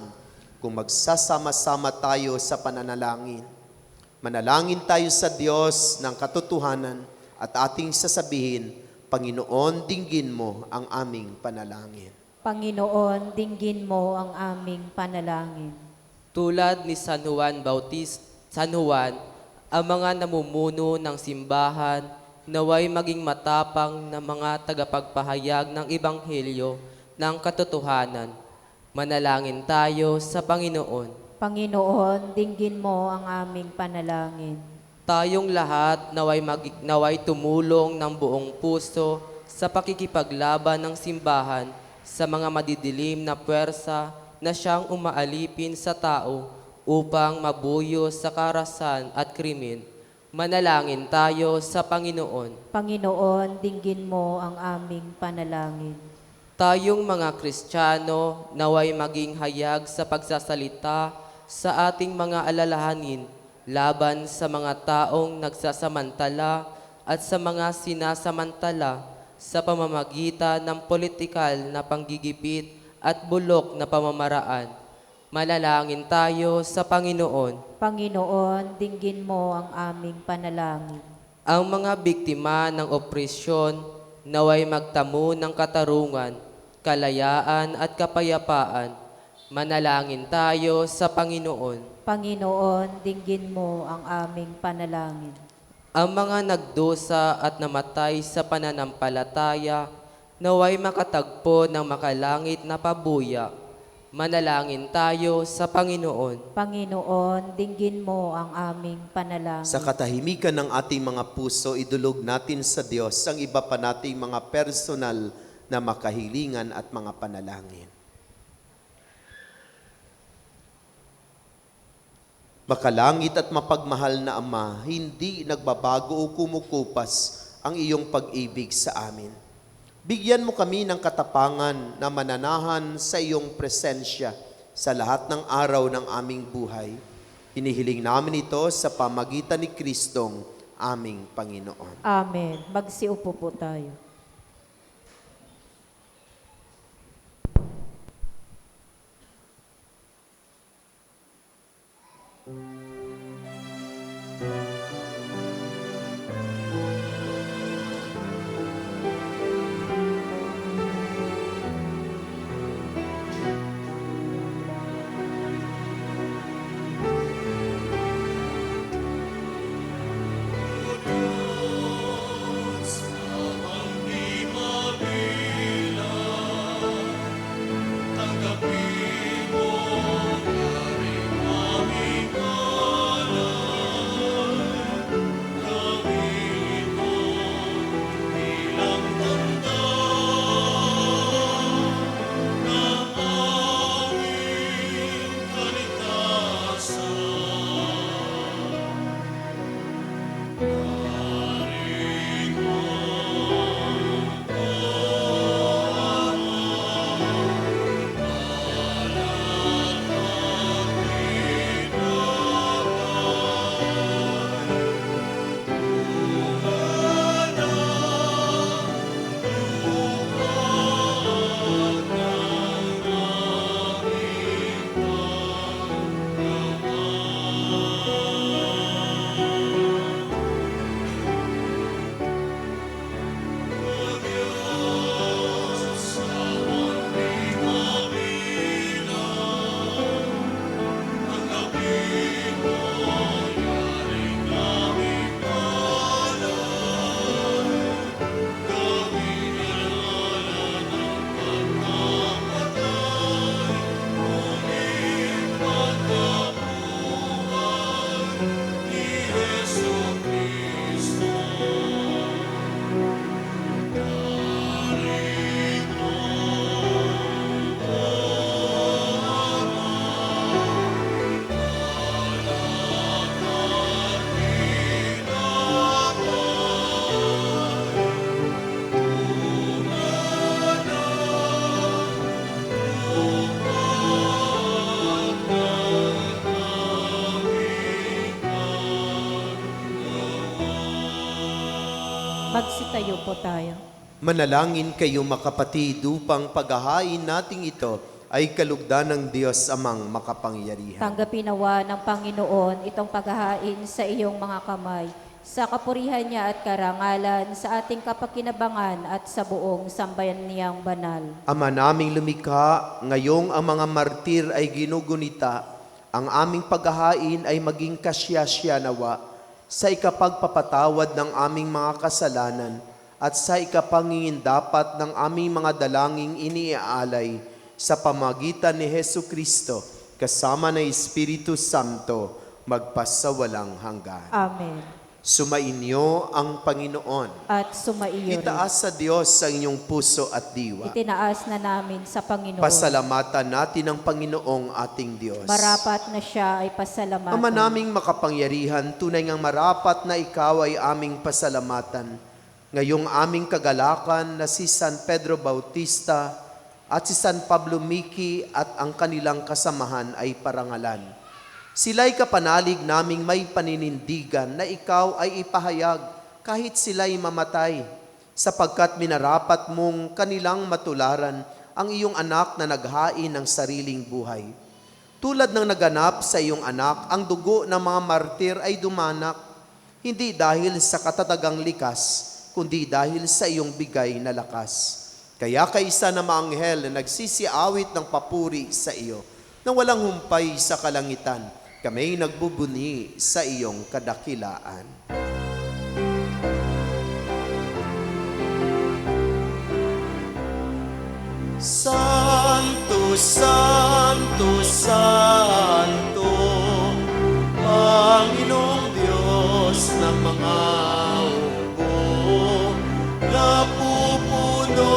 kung magsasama-sama tayo sa pananalangin. Manalangin tayo sa Diyos ng katotohanan at ating sasabihin, Panginoon, dinggin mo ang aming panalangin. Panginoon, dinggin mo ang aming panalangin. Tulad ni San Juan ang mga namumuno ng simbahan naway maging matapang na mga tagapagpahayag ng Ebanghelyo ng katotohanan. Manalangin tayo sa Panginoon. Panginoon, dinggin mo ang aming panalangin. Tayong lahat naway tumulong ng buong puso sa pakikipaglaban ng simbahan sa mga madidilim na puwersa na siyang umaalipin sa tao upang mabuyo sa karahasan at krimen. Manalangin tayo sa Panginoon. Panginoon, dinggin mo ang aming panalangin. Tayong mga Kristiyano naway maging hayag sa pagsasalita sa ating mga alalahanin laban sa mga taong nagsasamantala at sa mga sinasamantala sa pamamagitan ng politikal na panggigipit at bulok na pamamaraan. Manalangin tayo sa Panginoon. Panginoon, dinggin mo ang aming panalangin. Ang mga biktima ng opresyon naway magtamo ng katarungan, kalayaan at kapayapaan. Manalangin tayo sa Panginoon. Panginoon, dinggin mo ang aming panalangin. Ang mga nagdusa at namatay sa pananampalataya naway makatagpo ng makalangit na pabuya. Manalangin tayo sa Panginoon. Panginoon, dinggin mo ang aming panalangin. Sa katahimikan ng ating mga puso, idulog natin sa Diyos ang iba pa nating mga personal na makahilingan at mga panalangin. Makalangit at mapagmahal na Ama, hindi nagbabago o kumukupas ang iyong pag-ibig sa amin. Bigyan mo kami ng katapangan na mananahan sa iyong presensya sa lahat ng araw ng aming buhay. Hinihiling namin ito sa pamagitan ni Kristong aming Panginoon. Amen. Magsiupo po tayo. Magsitayo po tayo. Manalangin kayo makapatid upang paghahain nating ito ay kalugdan ng Diyos amang makapangyarihan. Tanggapin nawa ng Panginoon itong paghahain sa iyong mga kamay, sa kapurihan niya at karangalan, sa ating kapakinabangan at sa buong sambayan niyang banal. Ama naming lumikha, ngayong ang mga martir ay ginugunita, ang aming paghahain ay maging kasyasya nawa sa ikapagpapatawad ng aming mga kasalanan at sa ikapangindapat ng aming mga dalangin iniaalay sa pamagitan ni Hesu Kristo kasama ng Espiritu Santo magpasawalang hanggan. Amen. Sumainyo ang Panginoon. At sumaiyo rin. Itaas sa Diyos sa inyong puso at diwa. Itinaas na namin sa Panginoon. Pasalamatan natin ang Panginoong ating Diyos. Marapat na siya ay pasalamatan. Ama naming makapangyarihan, tunay ngang marapat na ikaw ay aming pasalamatan. Ngayong aming kagalakan na si San Pedro Bautista at si San Pablo Miki at ang kanilang kasamahan ay parangalan. Sila'y kapanalig naming may paninindigan na ikaw ay ipahayag kahit sila'y mamatay, sapagkat minarapat mong kanilang matularan ang iyong anak na naghain ng sariling buhay. Tulad ng naganap sa iyong anak, ang dugo ng mga martir ay dumanak, hindi dahil sa katatagang likas, kundi dahil sa iyong bigay na lakas. Kaya kaisa na maanghel na nagsisiawit ng papuri sa iyo, na walang humpay sa kalangitan, kami nagbubuni sa iyong kadakilaan. Santo, Santo, Santo, Panginoong Diyos ng mga hukbo, napupuno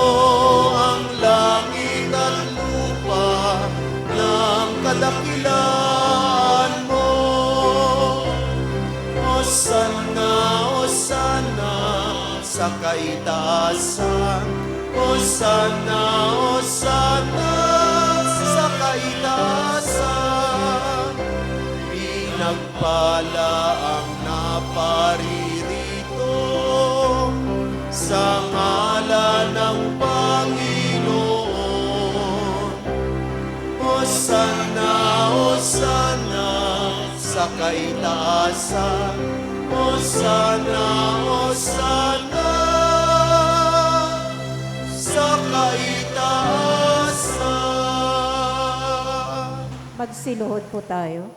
ang langit at lupa ng kadakilaan mo. Hosanna, Hosanna sa kaitaasan. Hosanna, Hosanna sa kaitaasan. Pinagpala ang naparirito sa ngalan ng Panginoon. Hosanna, Hosanna sa kaitaasan. Hosanna, Hosanna sa kaitaasan. Magsiluhod po tayo.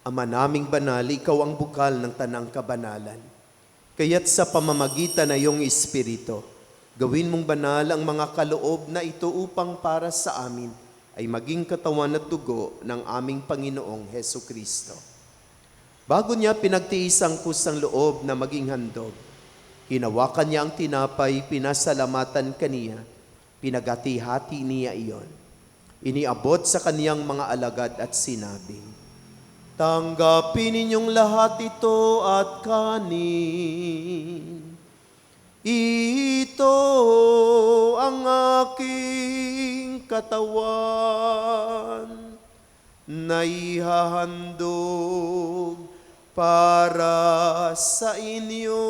Ama naming banal, ikaw ang bukal ng tanang kabanalan. Kaya't sa pamamagitan ng iyong Espiritu, gawin mong banal ang mga kaloob na ito upang para sa amin ay maging katawan at dugo ng aming Panginoong Hesu Kristo. Bago niya pinagtiis ang kusang loob na maging handog, hinawakan niya ang tinapay, pinasalamatan kaniya, pinagati-hati niya iyon. Iniabot sa kaniyang mga alagad at sinabi, tanggapin ninyong lahat ito at kanin. Ito ang aking katawan na ihahandog para sa inyo.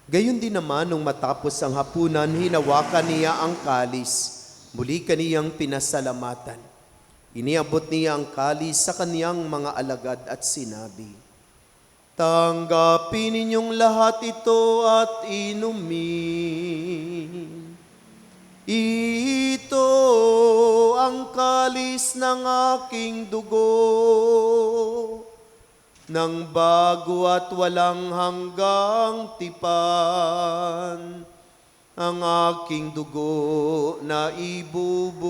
Gayon din naman nung matapos ang hapunan, hinawakan niya ang kalis. Muli kaniyang pinasalamatan. Iniabot niya ang kalis sa kaniyang mga alagad at sinabi, tanggapin ninyong lahat ito at inumin. Ito ang kalis ng aking dugo, ng bago at walang hanggang tipan, ang aking dugo na ibubuhos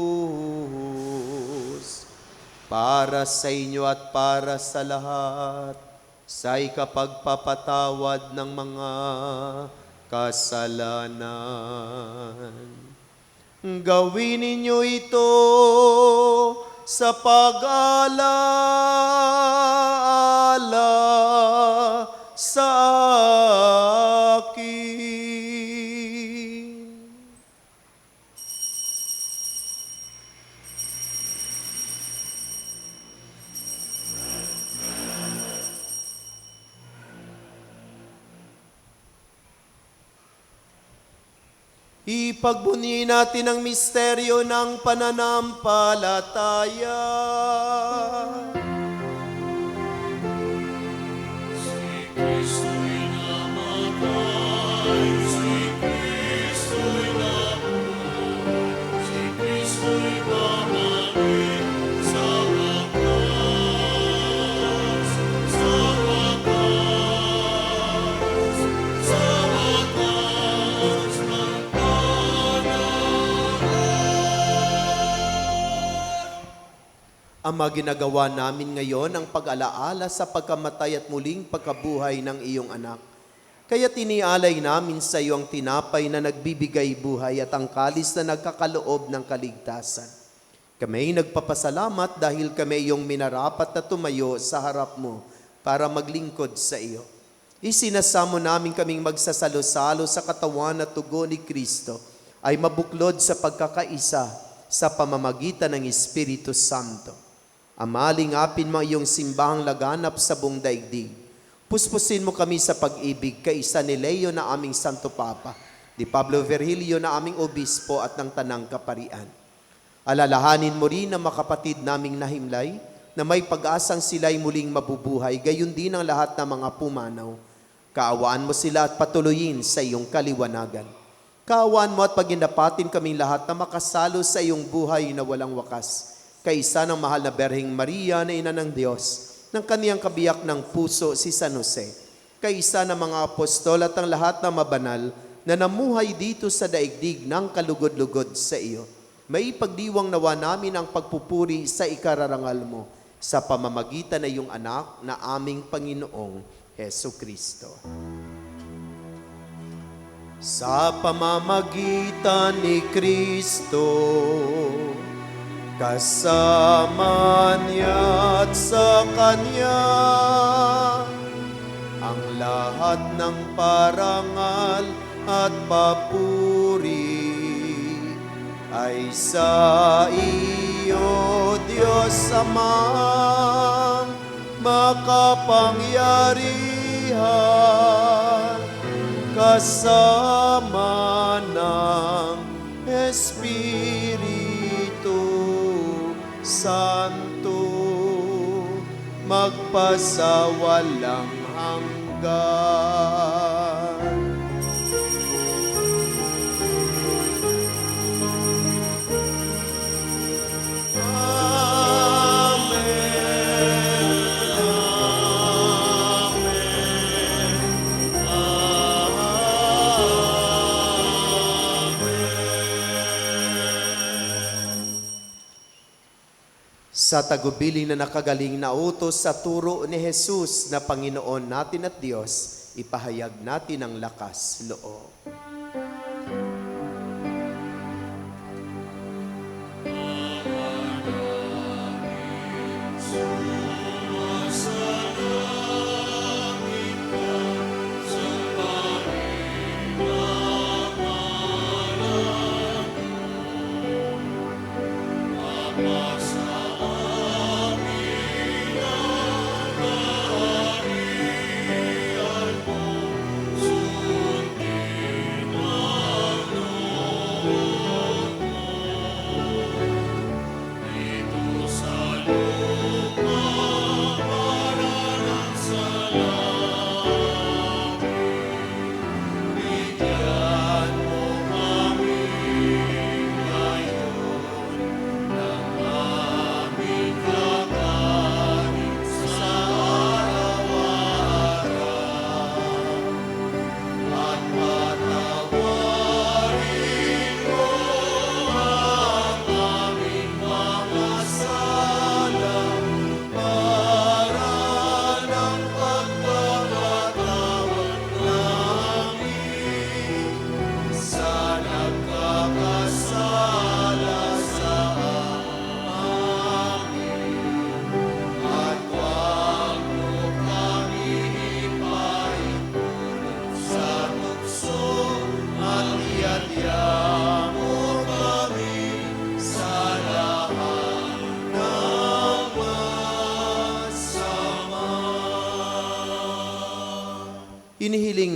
para sa inyo at para sa lahat, sa ikapagpapatawad ng mga kasalanan. Gawin ninyo ito sa pag-alaala sa akin. Ipagbunyi natin ang misteryo ng pananampalataya. Ama, ginagawa namin ngayon ang pag-alaala sa pagkamatay at muling pagkabuhay ng iyong anak. Kaya tinialay namin sa iyo ang tinapay na nagbibigay buhay at ang kalis na nagkakaloob ng kaligtasan. Kami nagpapasalamat dahil kami iyong minarapat na tumayo sa harap mo para maglingkod sa iyo. Isinasamo namin kaming magsasalo-salo sa katawan at tugo ni Kristo ay mabuklod sa pagkakaisa sa pamamagitan ng Espiritu Santo. Ama, lingapin mo iyong simbahang laganap sa buong daigdig. Puspusin mo kami sa pag-ibig, kaisa ni Leo na aming Santo Papa, ni Pablo Virgilio na aming Obispo at ng Tanang Kaparian. Alalahanin mo rin ang makapatid naming nahimlay, na may pag-asang sila'y muling mabubuhay, gayon din ang lahat ng mga pumanaw. Kaawaan mo sila at patuloyin sa iyong kaliwanagan. Kaawaan mo at pagindapatin kaming lahat na makasalo sa iyong buhay na walang wakas. Kaisa ng mahal na Berheng Maria na Ina ng Diyos, ng kaniyang kabiyak ng puso si San Jose, kaisa ng mga apostol at ang lahat ng mabanal na namuhay dito sa daigdig ng kalugod-lugod sa iyo. May pagdiwang nawa namin ang pagpupuri sa ikararangal mo sa pamamagitan ng iyong anak na aming Panginoong Heso Kristo. Sa pamamagitan ni Kristo, kasama niya at sa Kanya, ang lahat ng parangal at papuri ay sa iyo, Diyos Amang makapangyarihan, kasama ng Espiritu Santo, magpasawalang hanggan. Sa tagubilin na nakagaling na utos sa turo ni Jesus na Panginoon natin at Diyos, ipahayag natin ang lakas loob.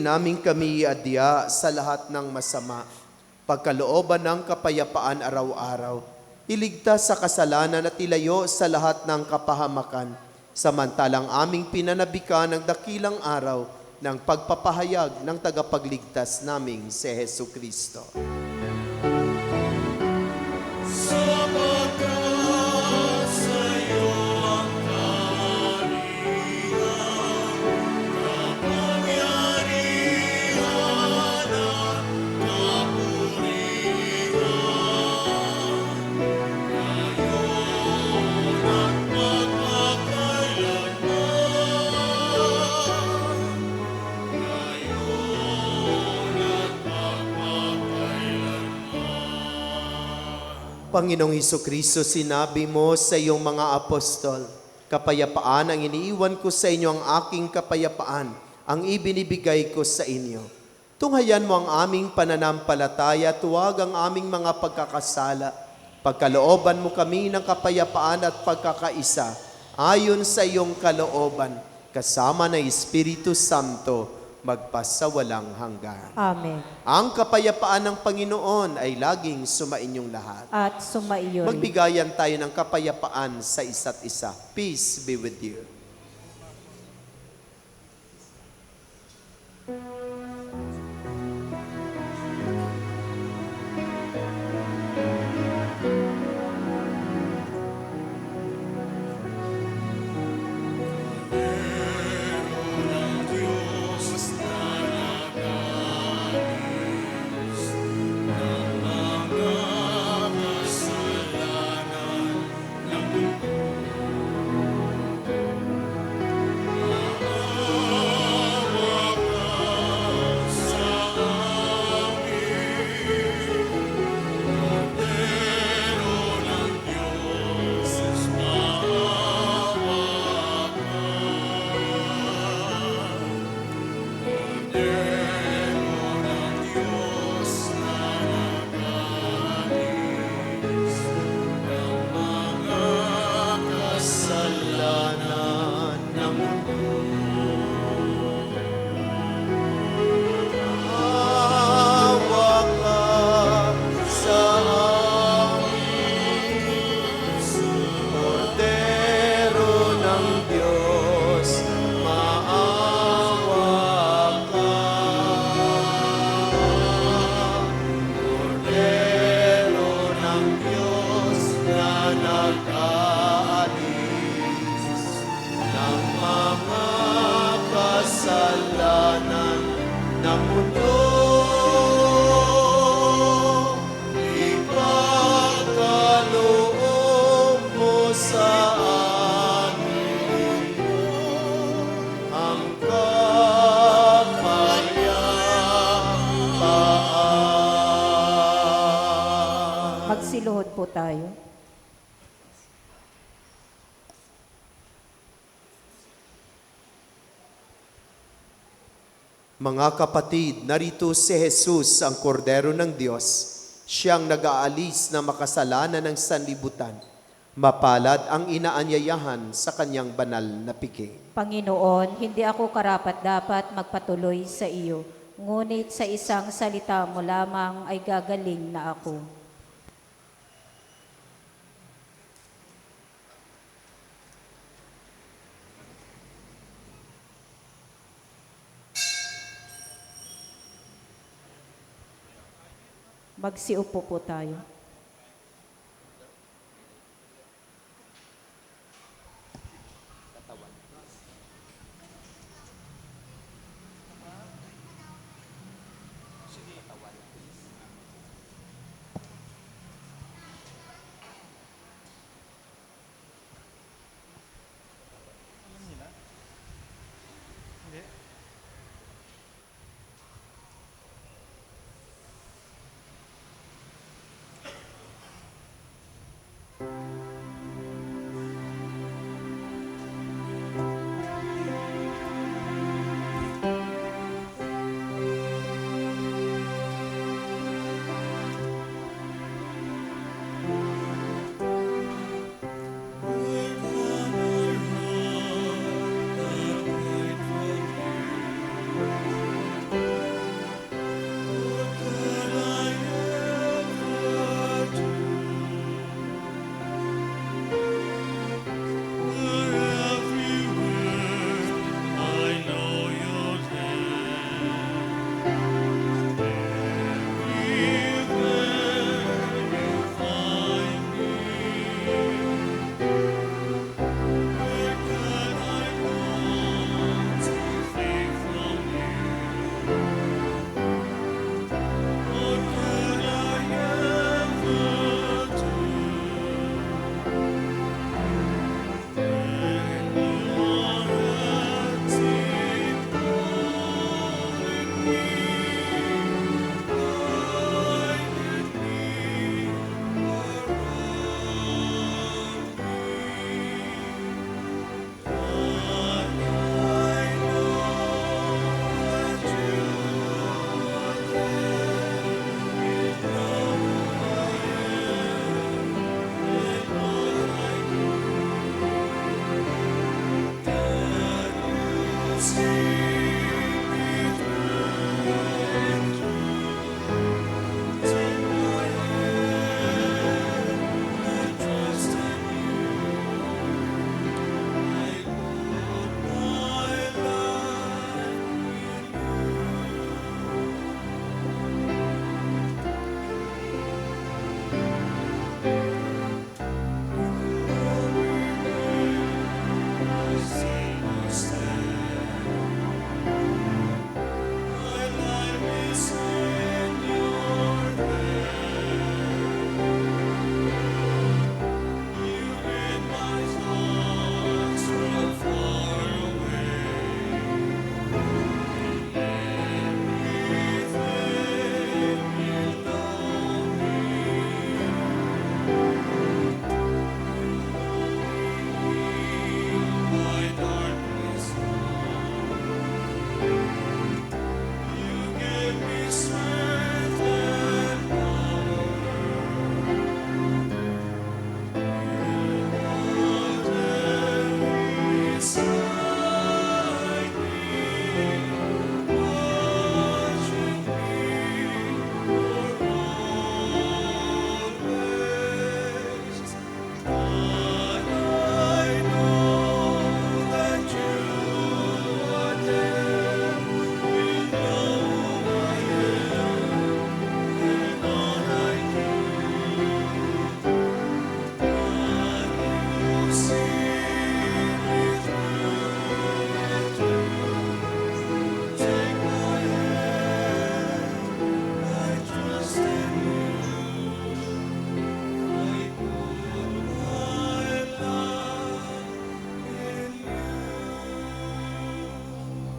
Hiling namin kami iadya sa lahat ng masama, pagkalooban ng kapayapaan araw-araw, iligtas sa kasalanan at ilayo sa lahat ng kapahamakan, samantalang aming pinanabikan ng dakilang araw ng pagpapahayag ng tagapagligtas naming si Hesu Kristo. Panginoong Hesukristo, sinabi mo sa iyong mga apostol, kapayapaan ang iniiwan ko sa inyo, ang aking kapayapaan, ang ibinibigay ko sa inyo. Tunghayan mo ang aming pananampalataya, tuwag ang aming mga pagkakasala. Pagkalooban mo kami ng kapayapaan at pagkakaisa, ayon sa iyong kalooban, kasama ng Espiritu Santo, magpasawalang hanggan. Amen. Ang kapayapaan ng Panginoon ay laging sumainyong lahat. At sumaiyo rin. Magbigayan tayo ng kapayapaan sa isa't isa. Peace be with you. Magsiluhod po tayo. Mga kapatid, narito si Jesus, ang kordero ng Diyos, siyang nag-aalis na makasalanan ng sanlibutan. Mapalad ang inaanyayahan sa kanyang banal na piging. Panginoon, hindi ako karapat-dapat magpatuloy sa iyo, ngunit sa isang salita mo lamang ay gagaling na ako. Magsiupo po tayo.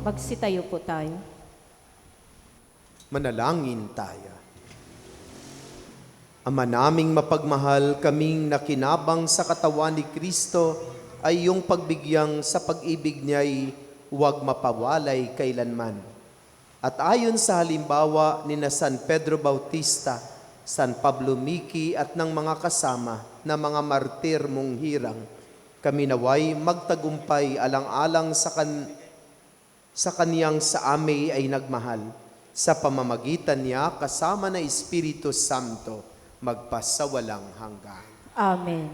Magsitayo po tayo. Manalangin tayo. Ama naming mapagmahal, kaming nakinabang sa katawan ni Kristo ay iyong pagbigyang sa pag-ibig niya'y huwag mapawalay kailanman. At ayon sa halimbawa ni na San Pedro Bautista, San Pablo Miki at ng mga kasama na mga martir mong hirang, kami naway magtagumpay alang-alang sa kaniyang sa ame ay nagmahal. Sa pamamagitan niya kasama na Espiritu Santo, magpasawalang hanggan. Amen.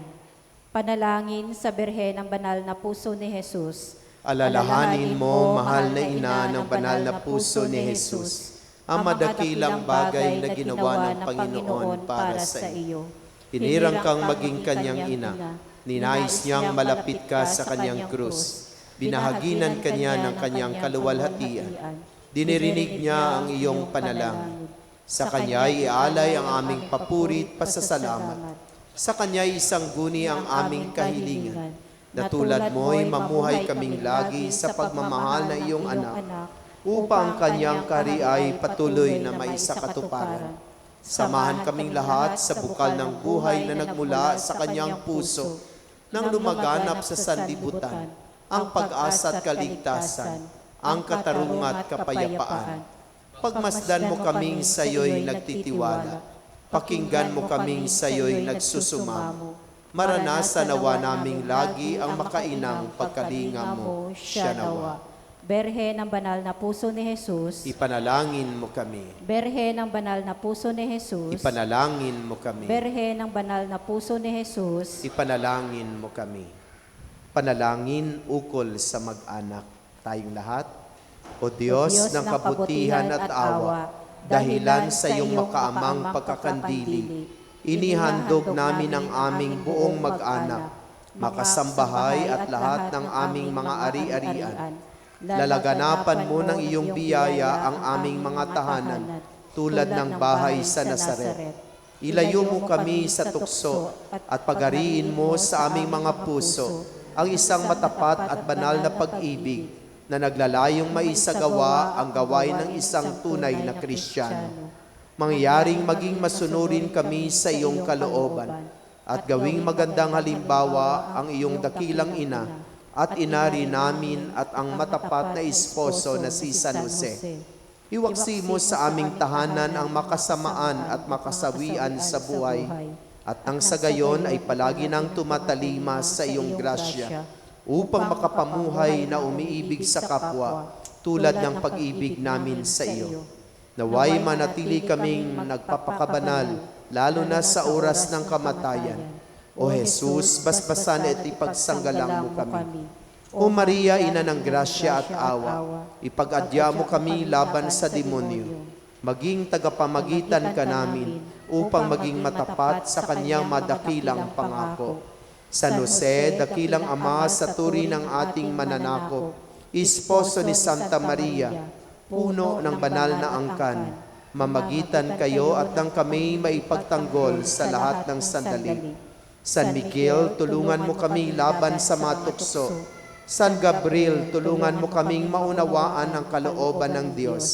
Panalangin sa Birhen ng Banal na Puso ni Jesus. Alalahanin mo, mahal na ina ng banal na puso ni Jesus, ang madakilang bagay na ginawa ng Panginoon para sa iyo. Hinirang kang maging kanyang ina, ninais niyang malapit ka sa kanyang krus, binahaginan kanya ng kanyang kaluwalhatian, dinirinig niya ang iyong panalangin. Sa kanya'y ialay ang aming papurit pasasalamat. Sa kanya'y isang guni ang aming kahilingan. Na tulad mo'y mamuhay kaming lagi sa pagmamahal na iyong anak, upang kanyang kari ay patuloy na maisakatuparan. Samahan kaming lahat sa bukal ng buhay na nagmula sa kanyang puso, nang lumaganap sa sanlibutan, ang pag-asa at kaligtasan, ang katarungan at kapayapaan. Pagmasdan mo kaming sa iyo'y nagtitiwala, pakinggan mo kaming sa iyo'y nagsusumamo. Maranasan nawa naming lagi ang makainang pagkalinga mo, siya nawa. Berhe ng Banal na Puso ni Jesus. Ipanalangin mo kami. Berhe ng Banal na Puso ni Jesus. Ipanalangin mo kami. Berhe ng Banal na Puso ni Jesus. Ipanalangin mo kami. Panalangin ukol sa mag-anak. Tayong lahat. O Diyos ng kabutihan at awa, dahilan sa iyong makaamang pagkakandili, inihandog namin ang aming buong mag-anak, makasambahay at lahat ng aming mga ari-arian. Lalaganapan mo ng iyong biyaya ang aming mga tahanan, tulad ng bahay sa Nazaret. Ilayo mo kami sa tukso at pagariin mo sa aming mga puso ang isang matapat at banal na pag-ibig na naglalayong maisagawa ang gawain ng isang tunay na Kristiyano. Mangyaring maging masunurin kami sa iyong kalooban at gawing magandang halimbawa ang iyong dakilang ina at inari namin at ang matapat na esposo na si San Jose. Iwaksi mo sa aming tahanan ang makasamaan at makasawian sa buhay at nang sa gayon ay palagi nang tumatalima sa iyong grasya upang makapamuhay na umiibig sa kapwa, tulad ng pag-ibig namin sa iyo. Naway manatili kaming nagpapakabanal, lalo na sa oras ng kamatayan. O Jesus, basbasan at ipagsanggalang mo kami. O Maria, ina ng grasya at awa, ipag-adya mo kami laban sa demonyo. Maging tagapamagitan ka namin upang maging matapat sa kanyang madakilang pangako. San Jose, dakilang ama sa turi ng ating mananakop, Esposo ni Santa Maria, puno ng banal na angkan, mamagitan kayo at nang kami maipagtanggol sa lahat ng sandali. San Miguel, tulungan mo kami laban sa mga tukso. San Gabriel, tulungan mo kaming maunawaan ang kalooban ng Diyos.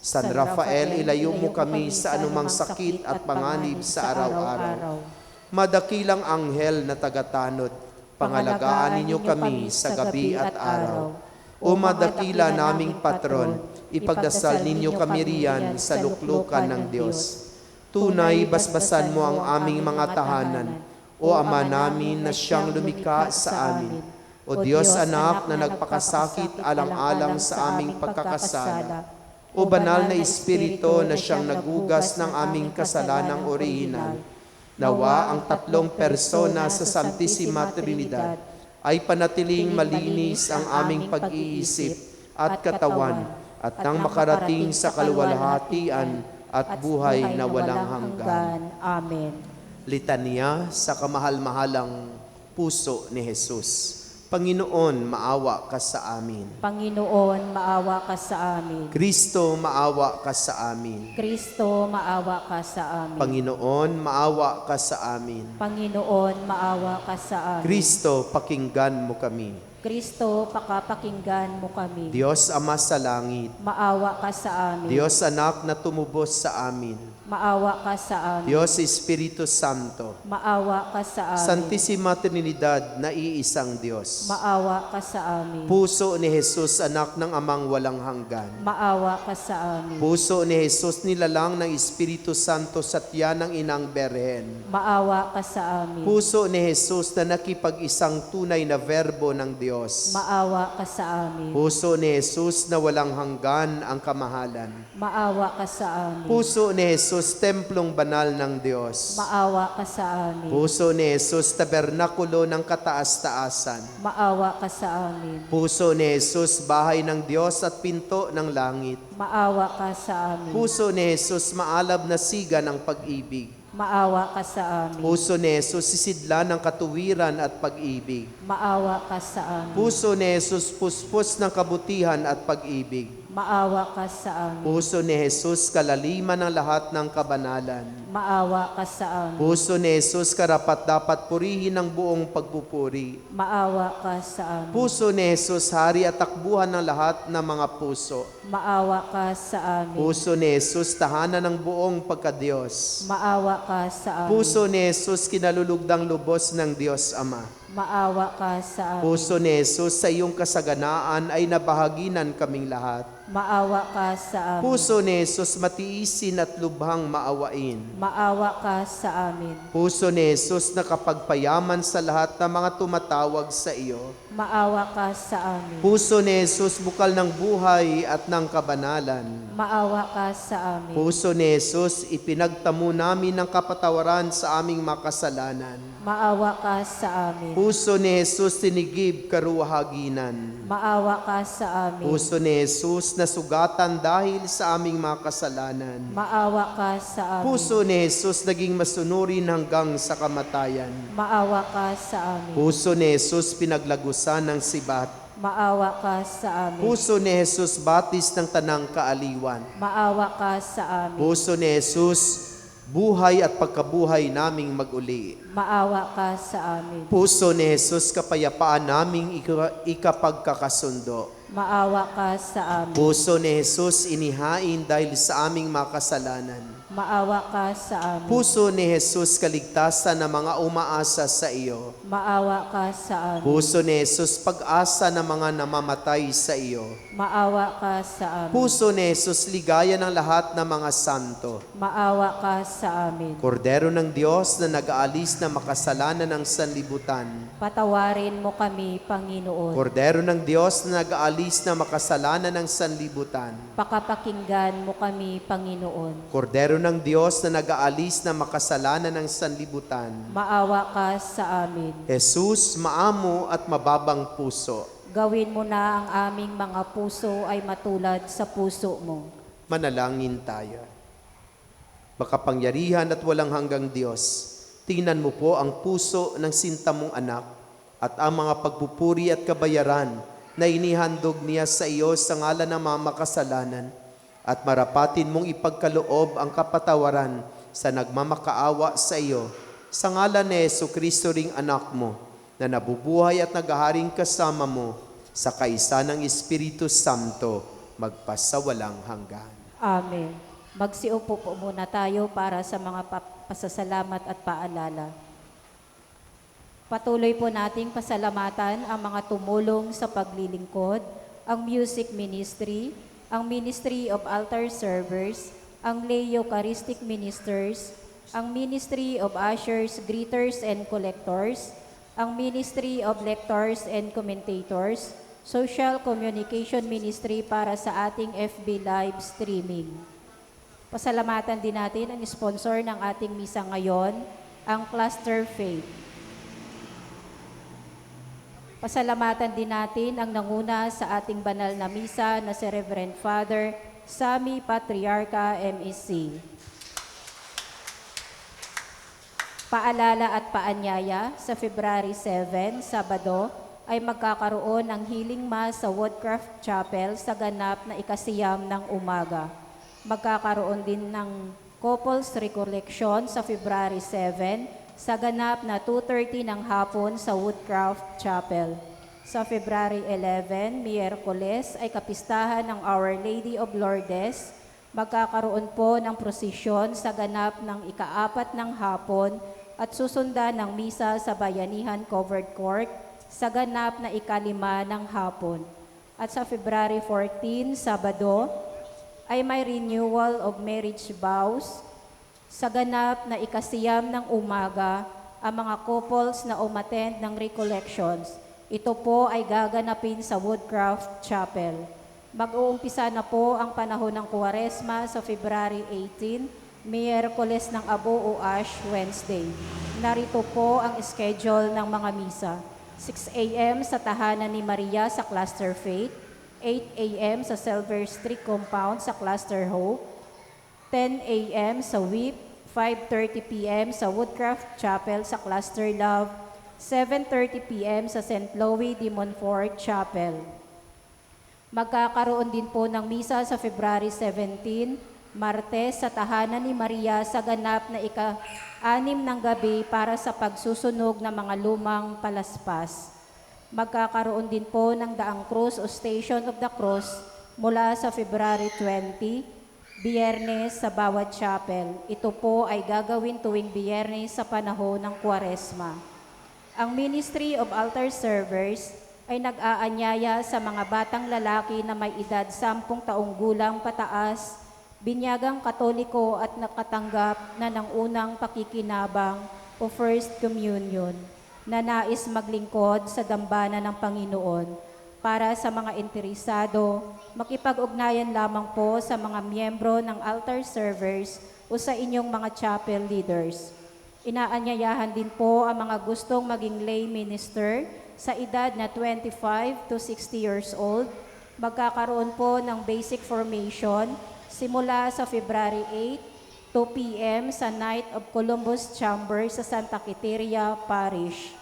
San Rafael, ilayo mo kami sa anumang sakit at panganib sa araw-araw. Madakilang anghel na tagatanod, pangalagaan ninyo kami sa gabi at araw. O madakila naming patron, ipagdasal ninyo kami riyan sa luklukan ng Diyos. Tunay, basbasan mo ang aming mga tahanan, o Ama namin na siyang lumikha sa amin. O Diyos anak na nagpakasakit alang-alang sa aming pagkakasala. O banal na Espiritu na siyang nagugas ng aming kasalanang orihinal. Nawa ang tatlong persona sa Santisima Trinidad ay panatiling malinis ang aming pag-iisip at katawan at nang makarating sa kaluwalhatian at buhay na walang hanggan. Amen. Litanya sa kamahal-mahalang puso ni Jesus. Panginoon, maawa ka sa amin. Panginoon, maawa ka sa amin. Kristo, maawa ka sa amin. Kristo, maawa ka sa amin. Panginoon, maawa ka sa amin. Panginoon, maawa ka sa amin. Kristo, pakinggan mo kami. Kristo, pakapakinggan mo kami. Diyos Ama sa langit, Maawa ka sa amin. Diyos Anak na tumubos sa amin, Maawa ka sa amin. Diyos Espiritu Santo, Maawa ka sa amin. Santisima Trinidad na iisang Diyos. Maawa ka sa amin. Puso ni Jesus, anak ng amang walang hanggan. Maawa ka sa amin. Puso ni Jesus, nilalang ng Espiritu Santo sa tiyan ng Inang Berhen. Maawa ka sa amin. Puso ni Jesus na nakipag-isang tunay na verbo ng Diyos. Maawa ka sa amin. Puso ni Jesus na walang hanggan ang kamahalan. Maawa ka sa amin. Puso ni Jesus, templong banal ng Diyos. Maawa ka sa amin. Puso ni Jesus, tabernakulo ng kataas-taasan. Maawa ka sa amin. Puso ni Jesus, bahay ng Diyos at pinto ng langit. Maawa ka sa amin. Puso ni Jesus, maalab na siga ng pag-ibig. Maawa ka sa amin. Puso ni Jesus, sisidla ng katuwiran at pag-ibig. Maawa ka sa amin. Puso ni Jesus, puspos ng kabutihan at pag-ibig. Maawa ka sa amin. Puso ni Jesus, kalaliman ng lahat ng kabanalan. Maawa ka sa amin. Puso ni Jesus, karapat-dapat purihin ng buong pagpupuri. Maawa ka sa amin. Puso ni Jesus, hari at takbuhan ng lahat ng mga puso. Maawa ka sa amin. Puso ni Jesus, tahanan ng buong pagkadiyos. Maawa ka sa amin. Puso ni Jesus, kinalulugdang lubos ng Diyos Ama. Maawa ka sa amin. Puso ni Jesus, sa iyong kasaganaan ay nabahaginan kaming lahat. Maawa ka sa amin. Puso ni Jesus, matiisin at lubhang maawain. Maawa ka sa amin. Puso ni Jesus, nakapagpayaman sa lahat ng mga tumatawag sa iyo. Maawa ka sa amin. Puso ni Jesus, bukal ng buhay at ng kabanalan. Maawa ka sa amin. Puso ni Jesus, ipinagtamo namin ng kapatawaran sa aming makasalanan. Maawa ka sa amin. Puso ni Jesus, tinigib karuwahaginan. Maawa ka sa amin. Puso ni Jesus, nasugatan dahil sa aming mga kasalanan. Maawa ka sa amin. Puso ni Jesus, naging masunurin hanggang sa kamatayan. Maawa ka sa amin. Puso ni Jesus, pinaglagusan ng sibat. Maawa ka sa amin. Puso ni Jesus, batis ng tanang kaaliwan. Maawa ka sa amin. Puso ni Jesus, buhay at pagkabuhay naming maguli. Maawa ka sa amin. Puso ni Jesus, kapayapaan naming ikapagkakasundo. Maawa ka sa amin. Puso ni Jesus, inihain dahil sa aming makasalanan. Maawa ka sa amin. Puso ni Jesus, kaligtasan ng mga umaasa sa iyo. Maawa ka sa amin. Puso ni Jesus, pag-asa ng mga namamatay sa iyo. Maawa ka sa amin. Puso ni Jesus, ligaya ng lahat ng mga santo. Maawa ka sa amin. Kordero ng Diyos na nag-aalis na makasalanan ng sanlibutan. Patawarin mo kami, Panginoon. Kordero ng Diyos na nag-aalis na makasalanan ng sanlibutan. Pakapakinggan mo kami, Panginoon. Kordero ng Diyos na nag-aalis na makasalanan ng sanlibutan. Maawa ka sa amin. Jesus, maamo at mababang puso. Gawin mo na ang aming mga puso ay matulad sa puso mo. Manalangin tayo. Makapangyarihan at walang hanggang Diyos, tingnan mo po ang puso ng sinta mong anak at ang mga pagpupuri at kabayaran na inihandog niya sa iyo sa ngalan ng mga makasalanan, at marapatin mong ipagkaloob ang kapatawaran sa nagmamakaawa sa iyo, sa ngalan ni Jesucristo ring anak mo, na nabubuhay at naghaharing kasama mo sa kaisa ng Espiritu Santo, magpasawalang hanggan. Amen. Magsiupo po muna tayo para sa mga pasasalamat at paalala. Patuloy po nating pasalamatan ang mga tumulong sa paglilingkod, ang music ministry, ang Ministry of Altar Servers, ang Lay Eucharistic Ministers, ang Ministry of Ushers, Greeters and Collectors, ang Ministry of Lectors and Commentators, Social Communication Ministry para sa ating FB live streaming. Pasalamatan din natin ang sponsor ng ating misa ngayon, ang Cluster Faith. Pasalamatan din natin ang nanguna sa ating banal na misa na si Reverend Father Sammy Patriarca MEC. Paalala at paanyaya, sa February 7, Sabado, ay magkakaroon ng healing mass sa Woodcraft Chapel sa ganap na ikasiyam ng umaga. Magkakaroon din ng couples recollection sa February 7 sa ganap na 2:30 ng hapon sa Woodcraft Chapel. Sa February 11, Miyerkules, ay kapistahan ng Our Lady of Lourdes. Magkakaroon po ng prosesyon sa ganap ng ika-4 ng hapon at susundan ng misa sa Bayanihan Covered Court sa ganap na ika-5 ng hapon. At sa February 14, Sabado, ay may renewal of marriage vows. Sa ganap na ikasiyam ng umaga, ang mga couples na umattend ng recollections, ito po ay gaganapin sa Woodcraft Chapel. Mag-uumpisa na po ang panahon ng Kuwaresma sa February 18, Miyerkules ng Abo o Ash Wednesday. Narito po ang schedule ng mga misa. 6 a.m. sa Tahanan ni Maria sa Cluster Faith, 8 a.m. sa Silver Street Compound sa Cluster Hope, 10 a.m. sa WIP, 5:30 p.m. sa Woodcraft Chapel sa Cluster Love, 7:30 p.m. sa St. Louis de Montfort Chapel. Magkakaroon din po ng misa sa February 17, Martes sa Tahanan ni Maria sa ganap na ika-6 ng gabi para sa pagsusunog ng mga lumang palaspas. Magkakaroon din po ng Daang Cruz o Station of the Cross mula sa February 20, Biyernes sa bawat chapel. Ito po ay gagawin tuwing Biyernes sa panahon ng Kuwaresma. Ang Ministry of Altar Servers ay nag-aanyaya sa mga batang lalaki na may edad 10 taong gulang pataas, binyagang Katoliko at nakatanggap na ng unang pakikinabang o First Communion, na nais maglingkod sa dambana ng Panginoon. Para sa mga interesado, makipag-ugnayan lamang po sa mga miyembro ng altar servers o sa inyong mga chapel leaders. Inaanyayahan din po ang mga gustong maging lay minister sa edad na 25 to 60 years old. Magkakaroon po ng basic formation simula sa February 8, 2 p.m. sa Knight of Columbus Chamber sa Santa Quiteria Parish.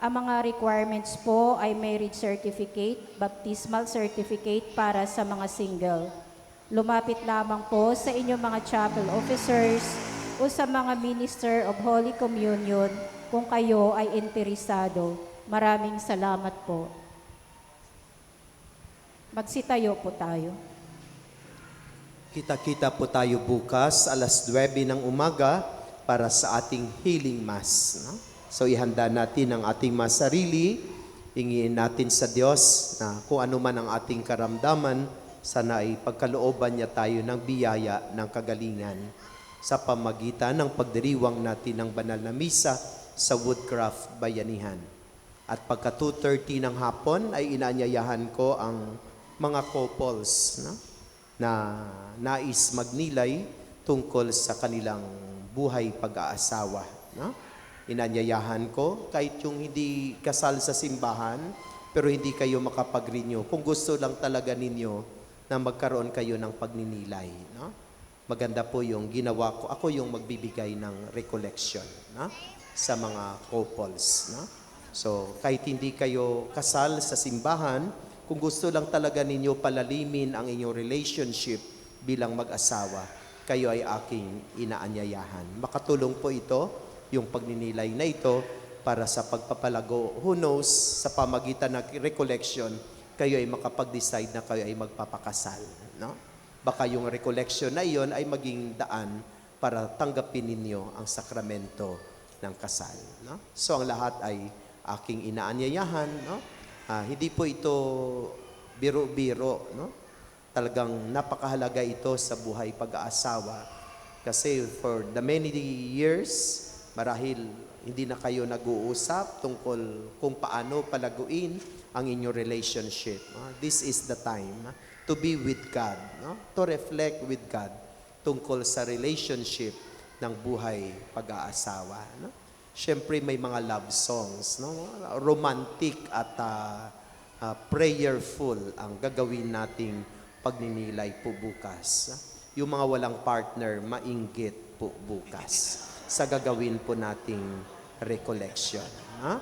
Ang mga requirements po ay marriage certificate, baptismal certificate para sa mga single. Lumapit lamang po sa inyong mga chapel officers o sa mga minister of Holy Communion kung kayo ay interesado. Maraming salamat po. Magsitayo po tayo. Kita-kita po tayo bukas, alas 9 ng umaga, para sa ating healing mass. No? So ihanda natin ang ating mga sarili, hingiin natin sa Diyos na kung ano man ang ating karamdaman, sana ay pagkalooban niya tayo ng biyaya ng kagalingan sa pamagitan ng pagdiriwang natin ng banal na misa sa Woodcraft Bayanihan. At pagka 2:30 ng hapon ay inaanyayahan ko ang mga couples, no? Na nais magnilay tungkol sa kanilang buhay pag-aasawa. No? Inanyayahan ko, kahit yung hindi kasal sa simbahan, pero hindi kayo makapag-renew. Kung gusto lang talaga ninyo na magkaroon kayo ng pagninilay. No? Maganda po yung ginawa ko. Ako yung magbibigay ng recollection, no? Sa mga couples. No? So, kahit hindi kayo kasal sa simbahan, kung gusto lang talaga ninyo palalimin ang inyong relationship bilang mag-asawa, kayo ay aking inaanyayahan. Makatulong po ito, yung pagninilay na ito, para sa pagpapalago. Who knows, sa pamagitan ng recollection, kayo ay makapag-decide na kayo ay magpapakasal. No? Baka yung recollection na iyon ay maging daan para tanggapin ninyo ang sakramento ng kasal. No? So ang lahat ay aking inaanyayahan. No? Hindi po ito biro-biro, no? Talagang napakahalaga ito sa buhay pag-aasawa. Kasi for the many years, marahil hindi na kayo nag-uusap tungkol kung paano palaguin ang inyong relationship. No? This is the time to be with God, no? To reflect with God tungkol sa relationship ng buhay pag-aasawa. No? Siyempre may mga love songs, no? Romantic at prayerful ang gagawin nating pagninilay po bukas. Yung mga walang partner, mainggit po bukas sa gagawin po nating recollection. Ha?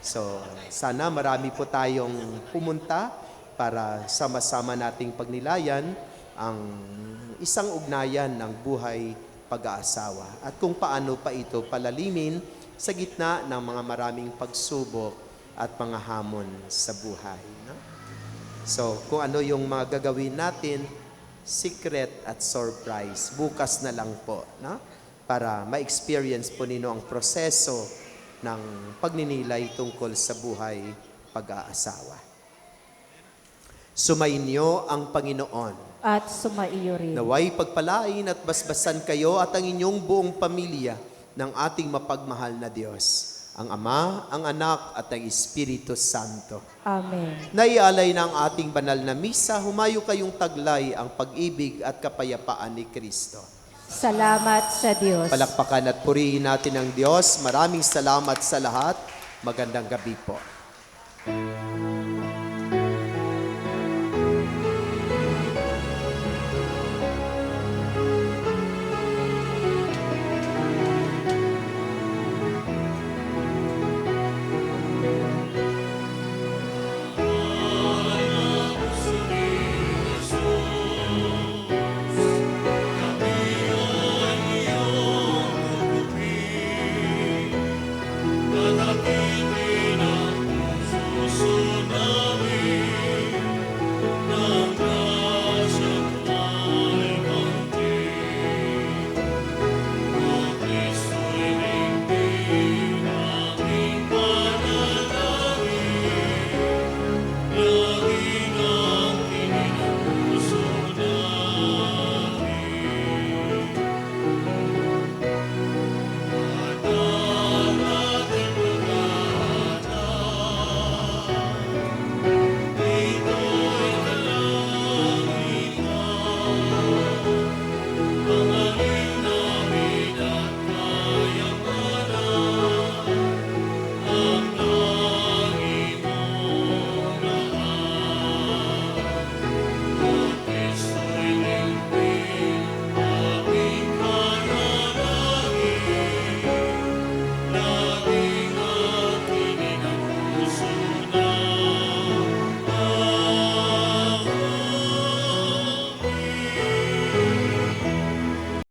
So, sana marami po tayong pumunta para sama-sama nating pagnilayan ang isang ugnayan ng buhay pag-aasawa at kung paano pa ito palalimin sa gitna ng mga maraming pagsubok at mga hamon sa buhay. No? So, kung ano yung mga gagawin natin, secret at surprise, bukas na lang po, no? Para ma-experience po ninyo ang proseso ng pagninilay tungkol sa buhay pag-aasawa. Sumainyo ang Panginoon. At sumaiyo rin. Naway pagpalain at basbasan kayo at ang inyong buong pamilya ng ating mapagmahal na Diyos, ang Ama, ang Anak, at ang Espiritu Santo. Amen. Naialay ng ating banal na misa, humayo kayong taglay ang pag-ibig at kapayapaan ni Kristo. Salamat sa Diyos. Palakpakan at purihin natin ang Diyos. Maraming salamat sa lahat. Magandang gabi po.